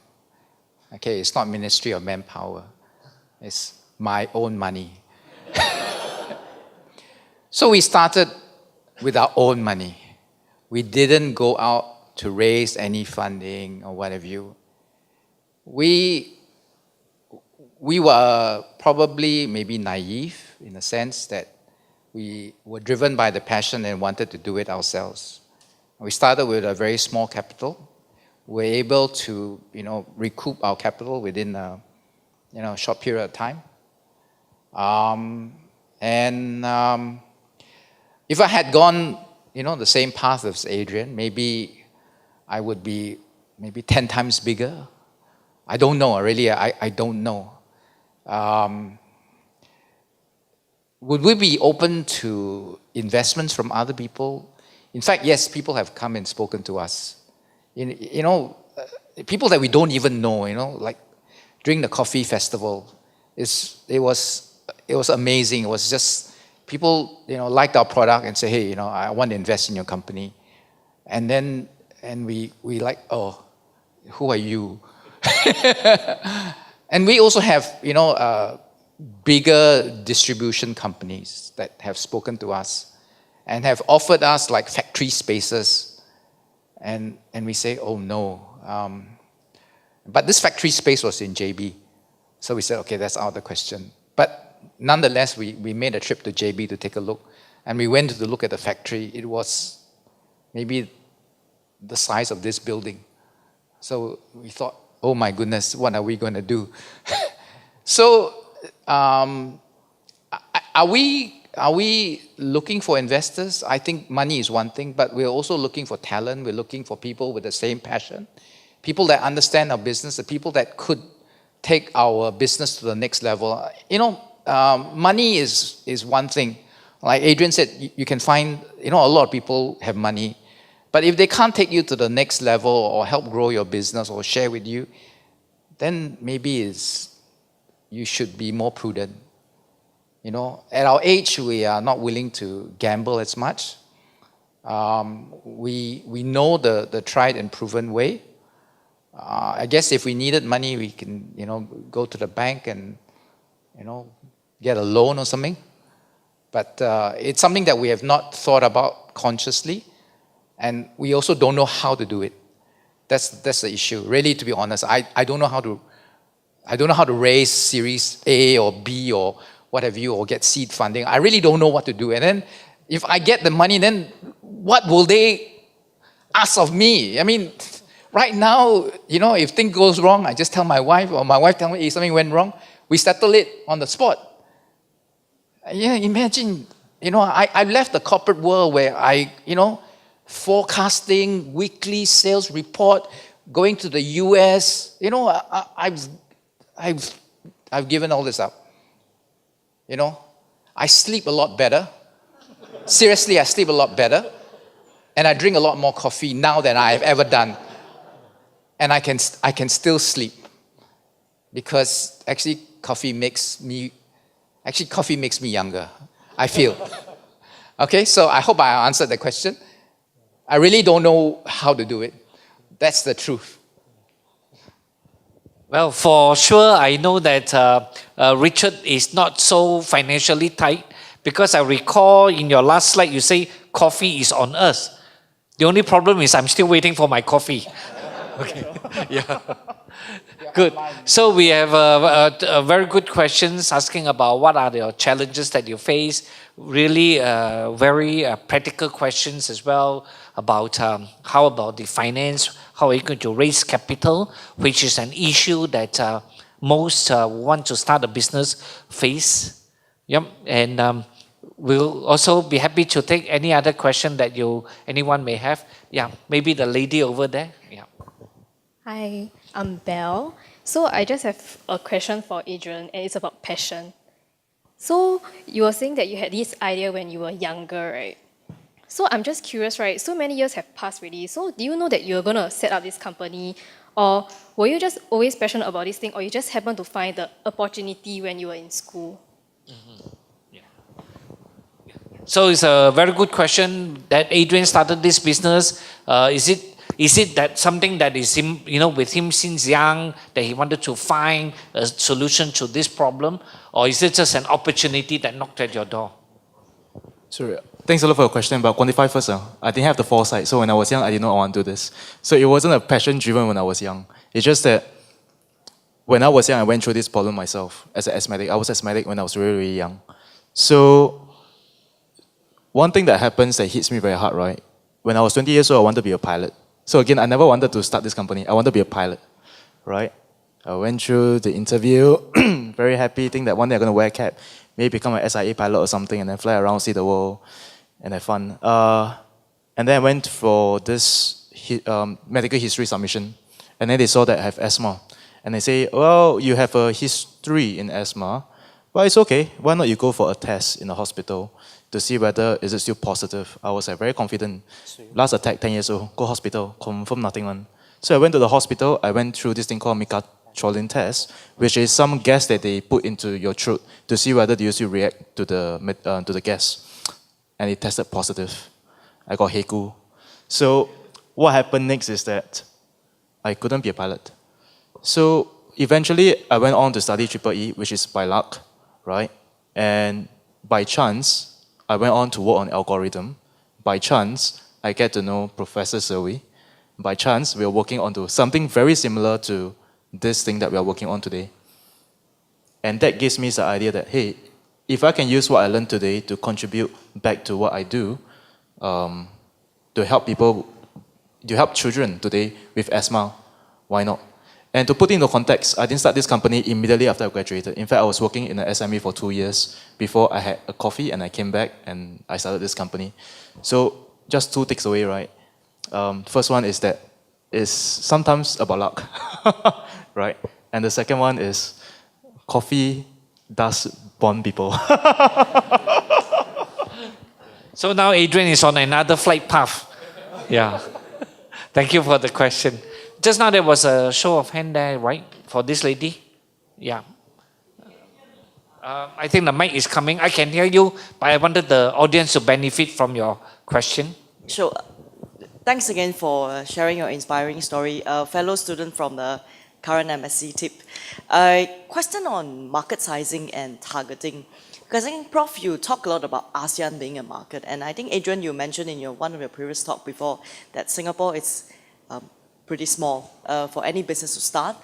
Okay, it's not Ministry of Manpower. It's my own money. So we started with our own money. We didn't go out to raise any funding or whatever you. We were probably maybe naive in the sense that we were driven by the passion and wanted to do it ourselves. We started with a very small capital. We were able to, recoup our capital within a, short period of time. If I had gone, the same path as Adrian, maybe I would be 10 times bigger. I don't know, really, I don't know. Would we be open to investments from other people? In fact, yes, people have come and spoken to us. People that we don't even know, like during the coffee festival, it was amazing. It was just people, liked our product and say, hey, I want to invest in your company. And we like, oh, who are you? And we also have, bigger distribution companies that have spoken to us and have offered us like factory spaces. And we say, oh no. But this factory space was in JB. So we said, okay, that's out of the question. But nonetheless, we made a trip to JB to take a look. And we went to look at the factory. It was maybe the size of this building. So we thought, oh my goodness, what are we going to do? So are we looking for investors? I think money is one thing, but we're also looking for talent. We're looking for people with the same passion, people that understand our business, the people that could take our business to the next level. Money is one thing. Like Adrian said, you can find, a lot of people have money, but if they can't take you to the next level or help grow your business or share with you, then maybe you should be more prudent. At our age, we are not willing to gamble as much. We know the tried and proven way. I guess if we needed money, we can, go to the bank and, get a loan or something. But it's something that we have not thought about consciously, and we also don't know how to do it. That's the issue. Really, to be honest, I don't know how to raise Series A or B or what have you, or get seed funding. I really don't know what to do. And then if I get the money, then what will they ask of me? I mean, right now, if things goes wrong, I just tell my wife, or my wife tell me, if something went wrong, we settle it on the spot. Yeah, imagine, I left the corporate world where forecasting, weekly sales report, going to the US, I've given all this up. I sleep a lot better. Seriously, I sleep a lot better. And I drink a lot more coffee now than I have ever done. And I can still sleep. Because actually coffee makes me younger, I feel. Okay, so I hope I answered the question. I really don't know how to do it. That's the truth. Well, for sure, I know that Richard is not so financially tight, because I recall in your last slide you say coffee is on us. The only problem is I'm still waiting for my coffee. Okay. Yeah. Good. So we have a very good questions asking about what are the challenges that you face. Really very practical questions as well about how about the finance, how are you going to raise capital, which is an issue that most want to start a business face. Yep. And we'll also be happy to take any other question that anyone may have. Yeah, maybe the lady over there. Yeah. Hi, I'm Belle. So I just have a question for Adrian, and it's about passion. So you were saying that you had this idea when you were younger, right? So I'm just curious, right? So many years have passed already. So do you know that you're going to set up this company? Or were you just always passionate about this thing? Or you just happened to find the opportunity when you were in school? Mm-hmm. Yeah. So it's a very good question that Adrian started this business. Is it that something that is with him since young, that he wanted to find a solution to this problem? Or is it just an opportunity that knocked at your door? Sorry, thanks a lot for your question, but quantify first. I didn't have the foresight, so when I was young, I didn't know I want to do this. So it wasn't a passion driven when I was young. It's just that when I was young, I went through this problem myself as an asthmatic. I was asthmatic when I was really, really young. So one thing that happens that hits me very hard, right? When I was 20 years old, I wanted to be a pilot. So again, I never wanted to start this company. I wanted to be a pilot, right? I went through the interview, very happy, think that one day I'm going to wear a cap, maybe become an SIA pilot or something, and then fly around, see the world, and have fun. And then I went for this medical history submission, and then they saw that I have asthma. And they say, well, you have a history in asthma, but it's okay. Why not you go for a test in the hospital to see whether is it still positive? I was very confident. Last attack, 10 years old, go hospital, confirm nothing one. So I went to the hospital, I went through this thing called Micatrolin test, which is some gas that they put into your throat to see whether you still react to the gas. And it tested positive. I got Heiku. So what happened next is that I couldn't be a pilot. So eventually I went on to study EEE, which is by luck, right? And by chance, I went on to work on algorithm. By chance, I get to know Professor Survey. By chance, we are working on to something very similar to this thing that we are working on today. And that gives me the idea that, hey, if I can use what I learned today to contribute back to what I do, to help people, to help children today with asthma, why not? And to put it into context, I didn't start this company immediately after I graduated. In fact, I was working in an SME for 2 years before I had a coffee and I came back and I started this company. So just 2 takes away, right? First one is that it's sometimes about luck, right? And the second one is coffee does bond people. So now Adrian is on another flight path. Yeah. Thank you for the question. Just now there was a show of hand there, right? For this lady? Yeah. I think the mic is coming. I can hear you, but I wanted the audience to benefit from your question. Sure. Thanks again for sharing your inspiring story. Fellow student from the current MSc TIP. Question on market sizing and targeting. Because I think, Prof, you talk a lot about ASEAN being a market. And I think, Adrian, you mentioned in one of your previous talk before that Singapore is pretty small for any business to start.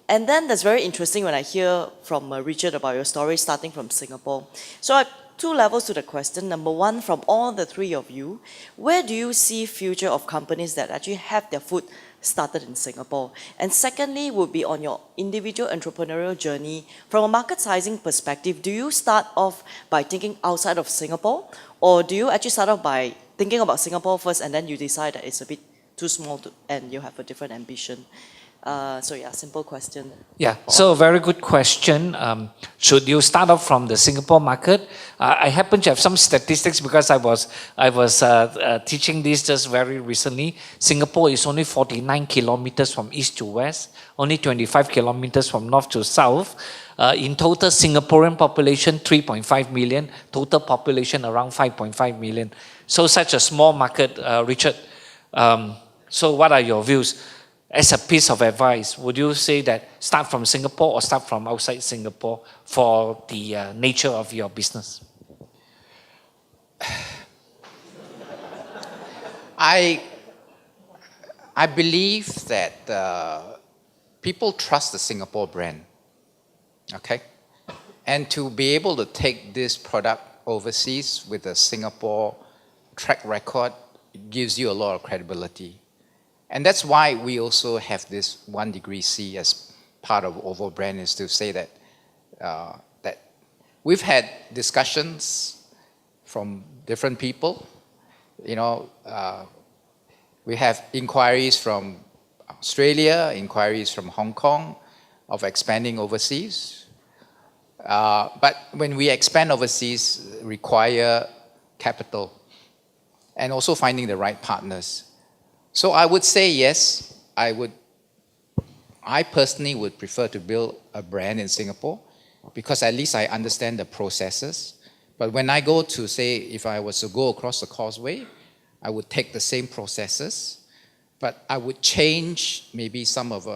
And then that's very interesting when I hear from Richard about your story starting from Singapore. So I have two levels to the question. Number one, from all the three of you, where do you see future of companies that actually have their foot started in Singapore? And secondly would be on your individual entrepreneurial journey. From a market sizing perspective, do you start off by thinking outside of Singapore? Or do you actually start off by thinking about Singapore first and then you decide that it's a bit too small and you have a different ambition? So yeah, simple question. Yeah, so very good question. Should you start off from the Singapore market? I happen to have some statistics because I was teaching this just very recently. Singapore is only 49 kilometers from east to west, only 25 kilometers from north to south. In total, Singaporean population 3.5 million, total population around 5.5 million. So such a small market, Richard. So what are your views? As a piece of advice, would you say that start from Singapore or start from outside Singapore for the nature of your business? I believe that people trust the Singapore brand, okay? And to be able to take this product overseas with a Singapore track record, it gives you a lot of credibility. And that's why we also have this 1 degree C as part of OVO brand, is to say that that we've had discussions from different people. You know, we have inquiries from Australia, inquiries from Hong Kong of expanding overseas. But when we expand overseas, require capital and also finding the right partners. So I would say yes, I personally would prefer to build a brand in Singapore because at least I understand the processes. But when I go to, say, if I was to go across the causeway, I would take the same processes, but I would change maybe some of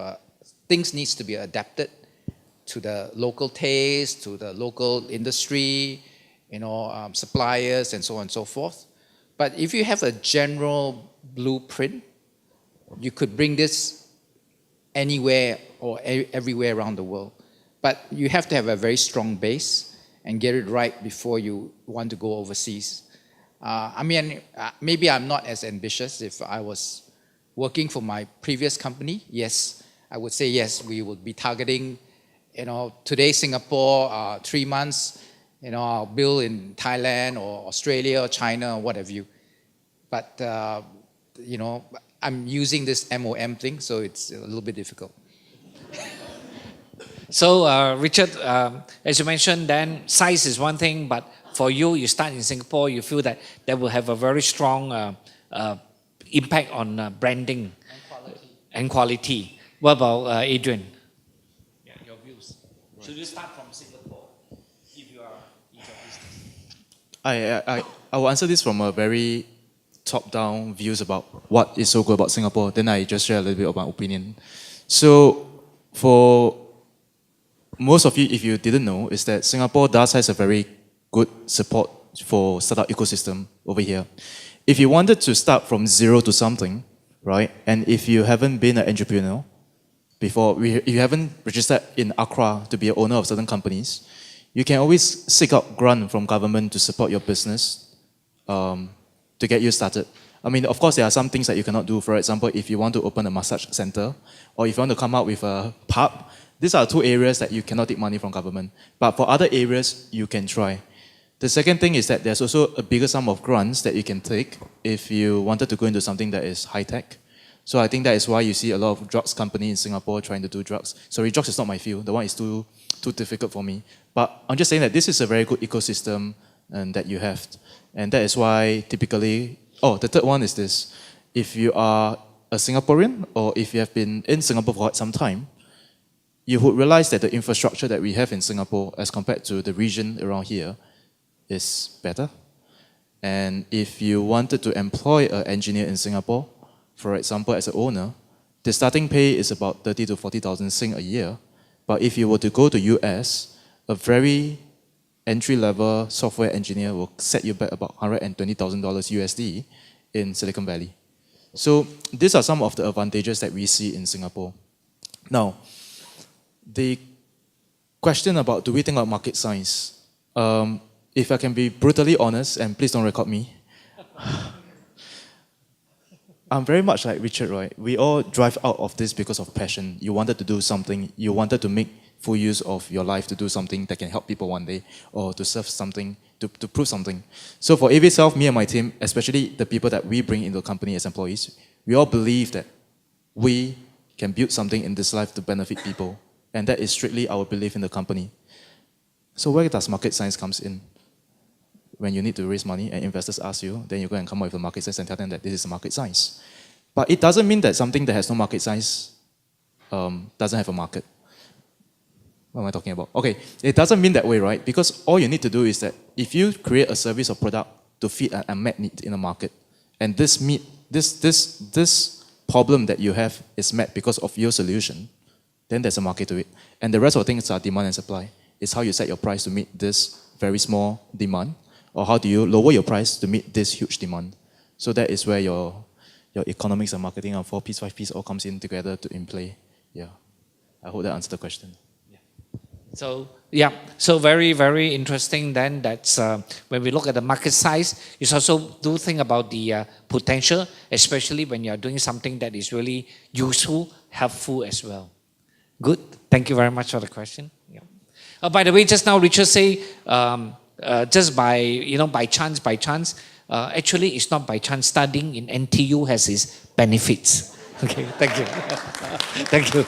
things needs to be adapted to the local taste, to the local industry, you know, suppliers and so on and so forth. But if you have a general blueprint, you could bring this anywhere or everywhere around the world. But you have to have a very strong base and get it right before you want to go overseas. I mean, maybe I'm not as ambitious. If I was working for my previous company, yes, I would say yes, we would be targeting, you know, today Singapore, 3 months, you know, I'll build in Thailand or Australia or China or what have you. But, you know, I'm using this MOM thing, so it's a little bit difficult. So, Richard, as you mentioned, then size is one thing, but for you, you start in Singapore, you feel that that will have a very strong impact on branding and quality. What about Adrian? Yeah, your views. Should you start from Singapore if you are in your business? I will answer this from a very top-down views about what is so good about Singapore. Then I just share a little bit of my opinion. So for most of you, if you didn't know, is that Singapore does has a very good support for startup ecosystem over here. If you wanted to start from zero to something, right, and if you haven't been an entrepreneur before, you haven't registered in Accra to be an owner of certain companies, you can always seek out grant from government to support your business to get you started. I mean, of course, there are some things that you cannot do. For example, if you want to open a massage center, or if you want to come out with a pub, these are two areas that you cannot take money from government. But for other areas, you can try. The second thing is that there's also a bigger sum of grants that you can take if you wanted to go into something that is high-tech. So I think that is why you see a lot of drugs companies in Singapore trying to do drugs. Sorry, drugs is not my field. The one is too difficult for me. But I'm just saying that this is a very good ecosystem that you have. And that is why typically, the third one is this. If you are a Singaporean or if you have been in Singapore for quite some time, you would realize that the infrastructure that we have in Singapore as compared to the region around here is better. And if you wanted to employ an engineer in Singapore, for example, as an owner, the starting pay is about 30 to 40,000 Sing a year. But if you were to go to US, a very entry-level software engineer will set you back about $120,000 USD in Silicon Valley. So these are some of the advantages that we see in Singapore. Now, the question about do we think about market size? If I can be brutally honest, and please don't record me, I'm very much like Richard, right? We all drive out of this because of passion. You wanted to do something, you wanted to make full use of your life to do something that can help people one day, or to serve something, to prove something. So for AVS Health, me and my team, especially the people that we bring into the company as employees, we all believe that we can build something in this life to benefit people. And that is strictly our belief in the company. So where does market science comes in? When you need to raise money and investors ask you, then you go and come up with a market size and tell them that this is a market size. But it doesn't mean that something that has no market size doesn't have a market. What am I talking about? Okay, it doesn't mean that way, right? Because all you need to do is that if you create a service or product to fit an unmet need in the market, and this problem that you have is met because of your solution, then there's a market to it. And the rest of the things are demand and supply. It's how you set your price to meet this very small demand, or how do you lower your price to meet this huge demand. So that is where your economics and marketing and 4Ps, 5Ps all comes in together in play. Yeah, I hope that answered the question. So yeah, so very, very interesting then that's when we look at the market size, you also do think about the potential, especially when you're doing something that is really useful, helpful as well. Good, thank you very much for the question. Yeah. By the way, just now Richard say, just by chance, actually it's not by chance. Studying in NTU has its benefits. Okay, thank you. Thank you.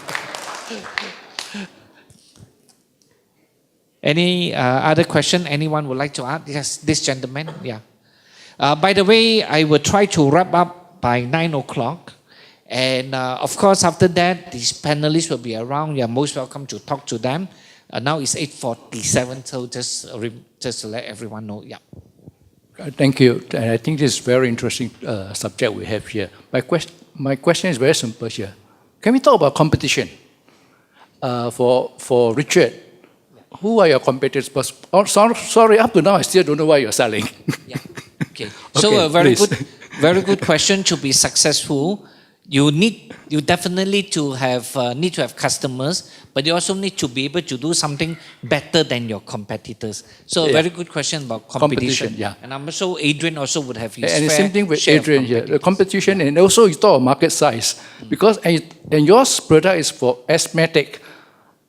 Any other question anyone would like to ask? Yes, this gentleman, yeah. By the way, I will try to wrap up by 9 o'clock. And of course, after that, these panelists will be around. You're most welcome to talk to them. Now it's 8:47, so just to let everyone know, yeah. Thank you. And I think this is a very interesting subject we have here. My question is very simple here. Can we talk about competition? For Richard, who are your competitors? Sorry, up to now, I still don't know what you're selling. Yeah. Okay. So okay, very good question. To be successful, you definitely need to have customers, but you also need to be able to do something better than your competitors. So a very good question about competition. Yeah. And I'm sure Adrian also would have his and the same thing with Adrian here, the competition, and also you talk about market size. Because and your product is for asthmatic.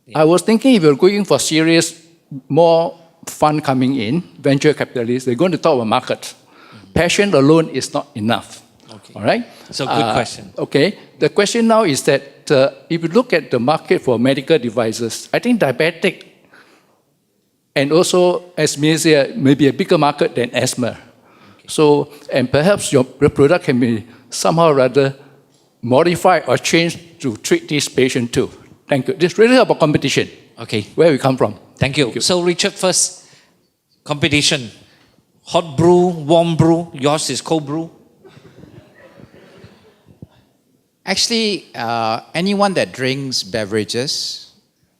Yeah. I was thinking if you're going for serious, more fund coming in, venture capitalists, they're going to talk about market. Mm-hmm. Passion alone is not enough. Okay. All right? So good question. Okay. The question now is that if you look at the market for medical devices, I think diabetic and also asthma may be a bigger market than asthma. Okay. So, and perhaps your product can be somehow rather modified or changed to treat this patient too. Thank you. This is really about competition. Okay. Where we come from. Thank you. So Richard first, competition. Hot brew, warm brew, yours is cold brew? Actually, anyone that drinks beverages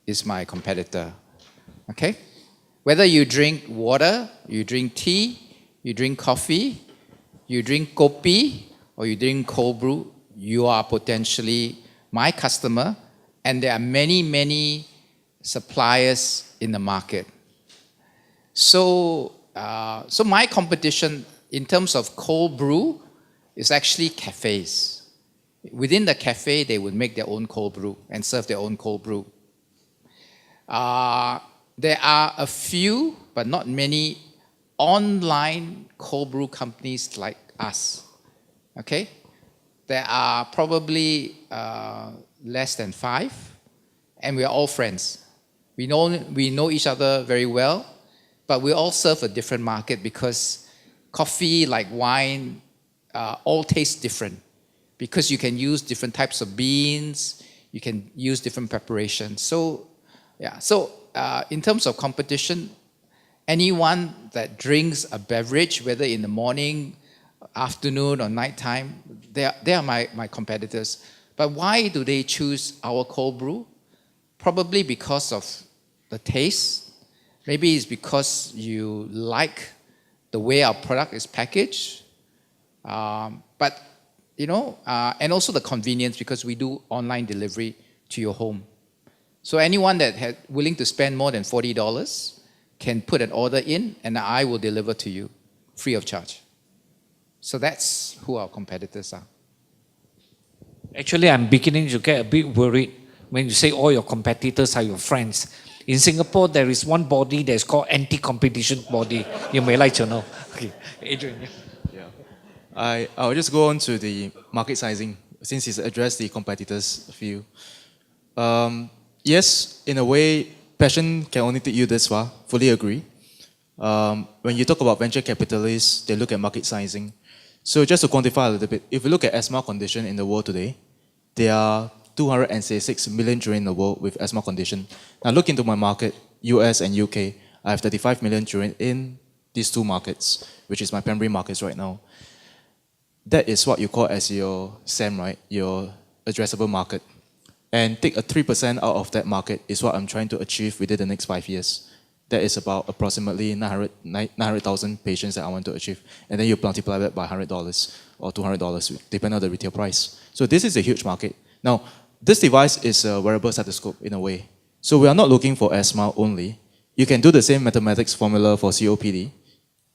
is my competitor. Okay? Whether you drink water, you drink tea, you drink coffee, you drink kopi, or you drink cold brew, you are potentially my customer. And there are many, many suppliers in the market. So my competition in terms of cold brew is actually cafes. Within the cafe, they would make their own cold brew and serve their own cold brew. There are a few, but not many, online cold brew companies like us. Okay? There are probably less than 5, and we are all friends. We know each other very well, but we all serve a different market because coffee, like wine, all taste different because you can use different types of beans, you can use different preparations. So, yeah. So, in terms of competition, anyone that drinks a beverage, whether in the morning, afternoon, or nighttime, they are my competitors. But why do they choose our cold brew? Probably because of the taste. Maybe it's because you like the way our product is packaged. But and also the convenience because we do online delivery to your home. So anyone that had willing to spend more than $40 can put an order in and I will deliver to you free of charge. So that's who our competitors are. Actually, I'm beginning to get a bit worried when you say all your competitors are your friends. In Singapore, there is one body that's called anti-competition body. You may like to know. Okay, Adrian. Yeah. I'll just go on to the market sizing since he's addressed the competitors' view. Yes, in a way, passion can only take you this far. Fully agree. When you talk about venture capitalists, they look at market sizing. So just to quantify a little bit, if you look at asthma condition in the world today, there are 266 million children in the world with asthma condition. Now look into my market, US and UK. I have 35 million children in these two markets, which is my primary markets right now. That is what you call as your SAM, right? Your addressable market. And take a 3% out of that market is what I'm trying to achieve within the next 5 years. That is about approximately 900,000 patients that I want to achieve. And then you multiply that by $100 or $200, depending on the retail price. So this is a huge market. Now, this device is a wearable stethoscope in a way. So we are not looking for asthma only. You can do the same mathematics formula for COPD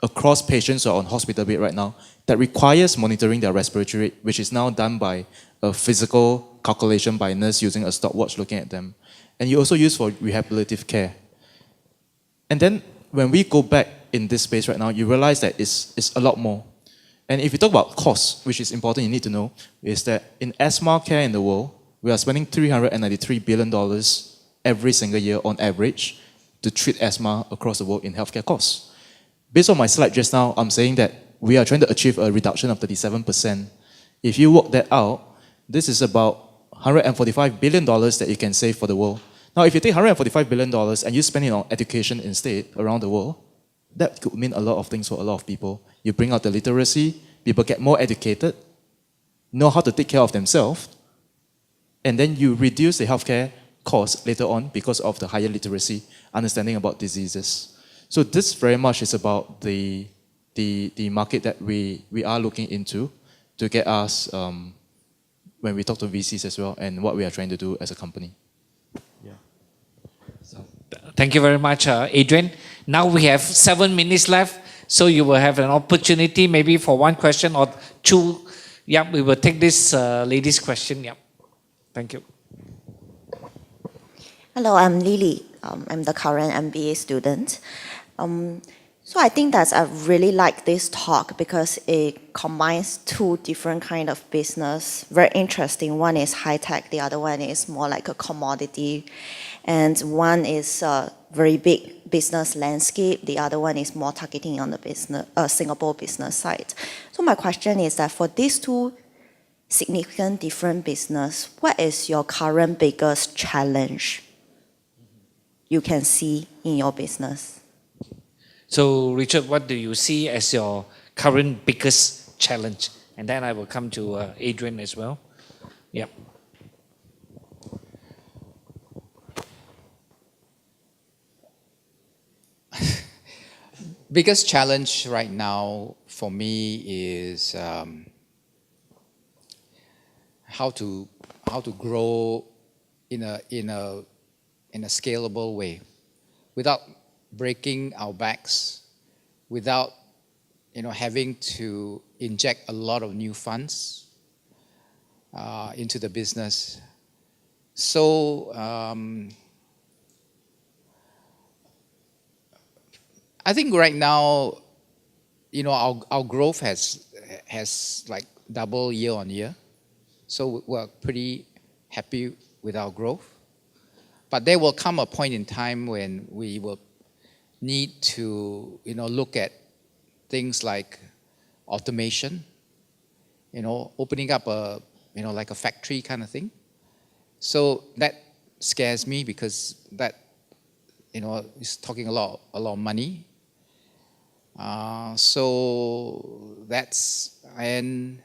across patients who are on hospital bed right now that requires monitoring their respiratory rate, which is now done by a physical calculation by a nurse using a stopwatch looking at them. And you also use for rehabilitative care. And then when we go back in this space right now, you realize that it's a lot more. And if you talk about cost, which is important, you need to know, is that in asthma care in the world, we are spending $393 billion every single year on average to treat asthma across the world in healthcare costs. Based on my slide just now, I'm saying that we are trying to achieve a reduction of 37%. If you work that out, this is about $145 billion that you can save for the world. Now, if you take $145 billion and you spend it on education instead around the world, that could mean a lot of things for a lot of people. You bring out the literacy, people get more educated, know how to take care of themselves, and then you reduce the healthcare costs later on because of the higher literacy, understanding about diseases. So this very much is about the market that we are looking into to get us when we talk to VCs as well and what we are trying to do as a company. Yeah. So, thank you very much, Adrian. Now we have 7 minutes left, so you will have an opportunity maybe for one question or two. Yeah, we will take this lady's question. Yeah. Thank you. Hello, I'm Lily. I'm the current MBA student. So I think that I really like this talk because it combines two different kind of business. Very interesting. One is high tech. The other one is more like a commodity. And one is a very big business landscape. The other one is more targeting on the business, Singapore business side. So my question is that for these two significant different business, what is your current biggest challenge you can see in your business? So, Richard, what do you see as your current biggest challenge? And then I will come to Adrian as well. Yeah. Biggest challenge right now for me is how to grow in a scalable way without breaking our backs, without having to inject a lot of new funds into the business. So I think right now, our growth has like double year on year. So we're pretty happy with our growth. But there will come a point in time when we will need to, look at things like automation, opening up like a factory kind of thing. So that scares me because that, is talking a lot of money. So that's, and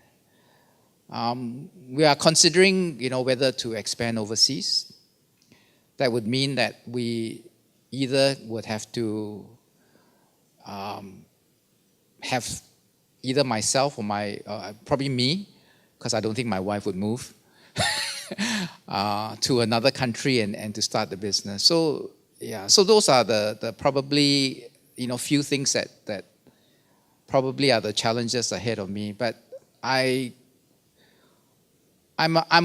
we are considering, whether to expand overseas. That would mean that we either would have to have either myself or probably me because I don't think my wife would move to another country and to start the business. So yeah, so those are the probably few things that probably are the challenges ahead of me. But I'm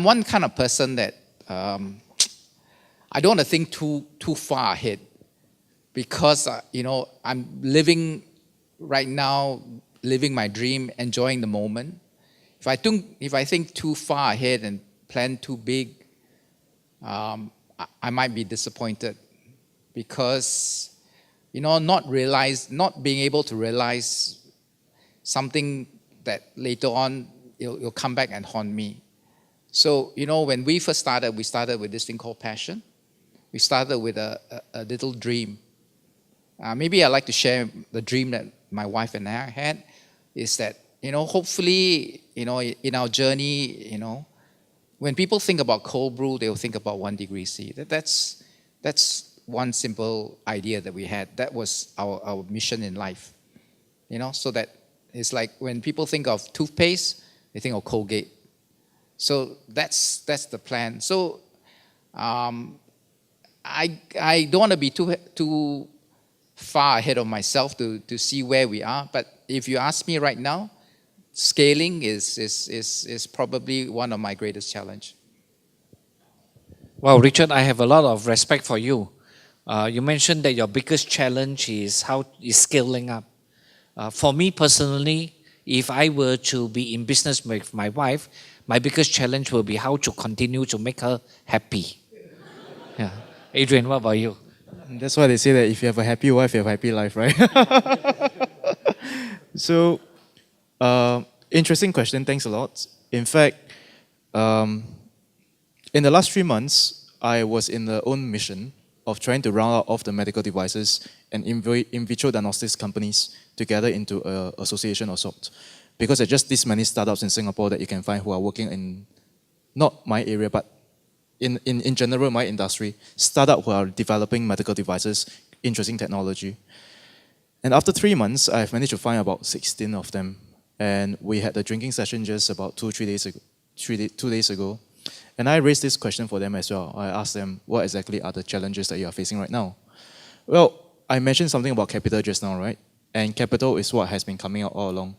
one kind of person that I don't want to think too far ahead, because I'm living right now, living my dream, enjoying the moment. If I think too far ahead and plan too big, I might be disappointed, because not being able to realize something that later on it'll come back and haunt me. So when we first started, we started with this thing called passion. We started with a little dream. Maybe I'd like to share the dream that my wife and I had, is that hopefully in our journey, when people think about cold brew, they'll think about 1 degree C. That's one simple idea that we had. That was our mission in life. So that it's like when people think of toothpaste, they think of Colgate. So that's the plan. So I don't want to be too far ahead of myself to see where we are. But if you ask me right now, scaling is probably one of my greatest challenge. Well, Richard, I have a lot of respect for you. You mentioned that your biggest challenge is scaling up. For me personally, if I were to be in business with my wife, my biggest challenge will be how to continue to make her happy. Yeah. Adrian, what about you? That's why they say that if you have a happy wife, you have a happy life, right? So, interesting question. Thanks a lot. In fact, in the last 3 months, I was in the own mission of trying to round out all the medical devices and in vitro diagnostics companies together into an association or sort. Because there are just this many startups in Singapore that you can find who are working in, not my area, but in general, my industry, startups who are developing medical devices, interesting technology. And after 3 months, I've managed to find about 16 of them. And we had a drinking session just about 2 days ago. And I raised this question for them as well. I asked them, what exactly are the challenges that you are facing right now? Well, I mentioned something about capital just now, right? And capital is what has been coming out all along.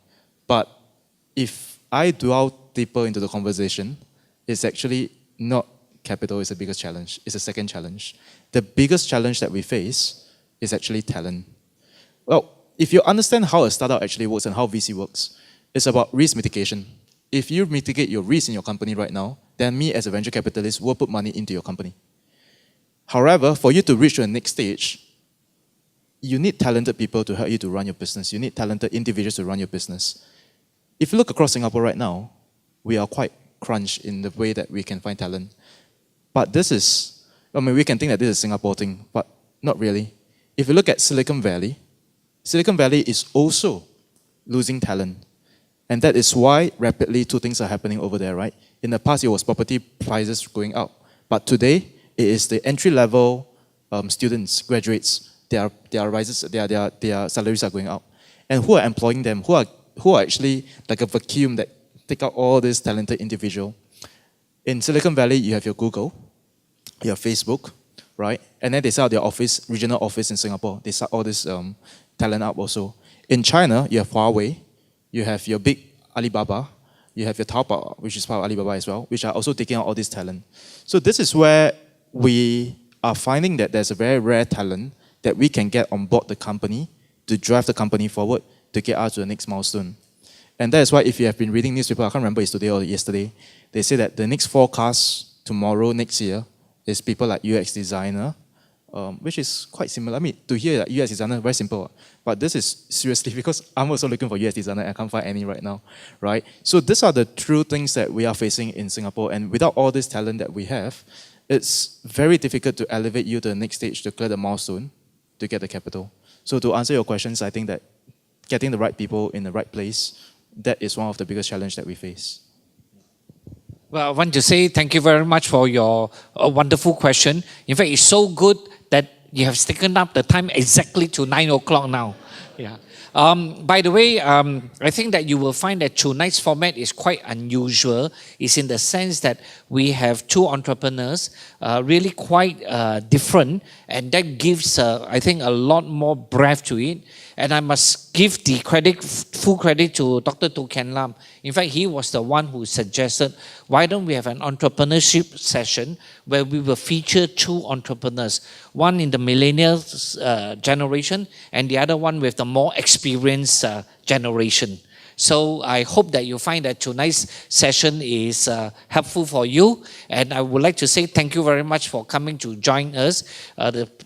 But if I dwell deeper into the conversation, it's actually not capital is the biggest challenge. It's the second challenge. The biggest challenge that we face is actually talent. Well, if you understand how a startup actually works and how VC works, it's about risk mitigation. If you mitigate your risk in your company right now, then me as a venture capitalist will put money into your company. However, for you to reach the next stage, you need talented people to help you to run your business. You need talented individuals to run your business. If you look across Singapore right now, we are quite crunched in the way that we can find talent. But we can think that this is a Singapore thing, but not really. If you look at Silicon Valley is also losing talent. And that is why rapidly 2 things are happening over there, right? In the past, it was property prices going up. But today, it is the entry-level students, graduates, their salaries are going up. And who are employing them? Who are actually like a vacuum that take out all this talented individual? In Silicon Valley, you have your Google, you have Facebook, right? And then they set out their office, regional office in Singapore. They set all this talent up also. In China, you have Huawei, you have your big Alibaba, you have your Taobao, which is part of Alibaba as well, which are also taking out all this talent. So this is where we are finding that there's a very rare talent that we can get on board the company to drive the company forward to get us to the next milestone. And that is why if you have been reading newspaper, I can't remember it's today or yesterday, they say that the next forecast tomorrow, next year, is people like UX designer, which is quite similar. I mean, to hear that UX designer, very simple. But this is seriously, because I'm also looking for UX designer, I can't find any right now, right? So these are the true things that we are facing in Singapore. And without all this talent that we have, it's very difficult to elevate you to the next stage, to clear the milestone, to get the capital. So to answer your questions, I think that getting the right people in the right place, that is one of the biggest challenges that we face. Well, I want to say thank you very much for your wonderful question. In fact, it's so good that you have taken up the time exactly to 9 o'clock now. Yeah. By the way, I think that you will find that tonight's format is quite unusual. It's in the sense that we have two entrepreneurs, really quite different, and that gives, I think, a lot more breadth to it. And I must give the credit, full credit to Dr. Tu Ken Lam. In fact, he was the one who suggested, why don't we have an entrepreneurship session where we will feature two entrepreneurs, one in the millennial generation and the other one with the more experienced generation. So I hope that you find that tonight's session is helpful for you. And I would like to say thank you very much for coming to join us.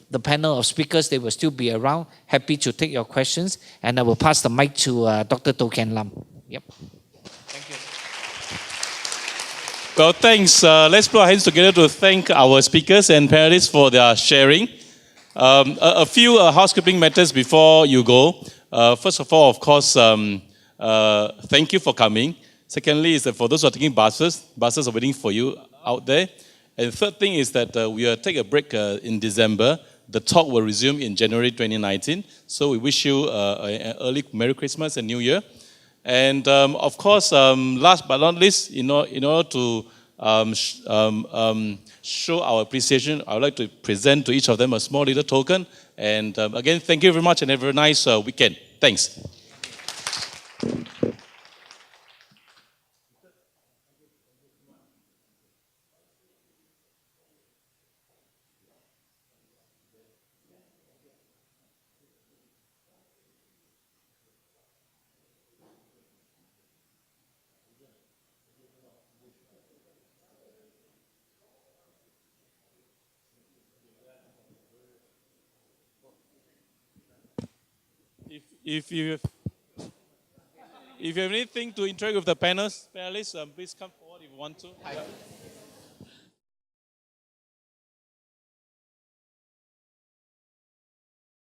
The panel of speakers, they will still be around, happy to take your questions. And I will pass the mic to Dr. Tu Ken Lam. Yep. Thank you. Well, thanks. Let's put our hands together to thank our speakers and panelists for their sharing. A few housekeeping matters before you go. First of all, of course, thank you for coming. Secondly, is that for those who are taking buses are waiting for you out there. And third thing is that we will take a break in December. The talk will resume in January 2019. So we wish you an early Merry Christmas and New Year. And of course, last but not least, in order to show our appreciation, I would like to present to each of them a small little token. And again, thank you very much and have a nice weekend. Thanks. If you have anything to interact with the panelists, please come forward if you want to.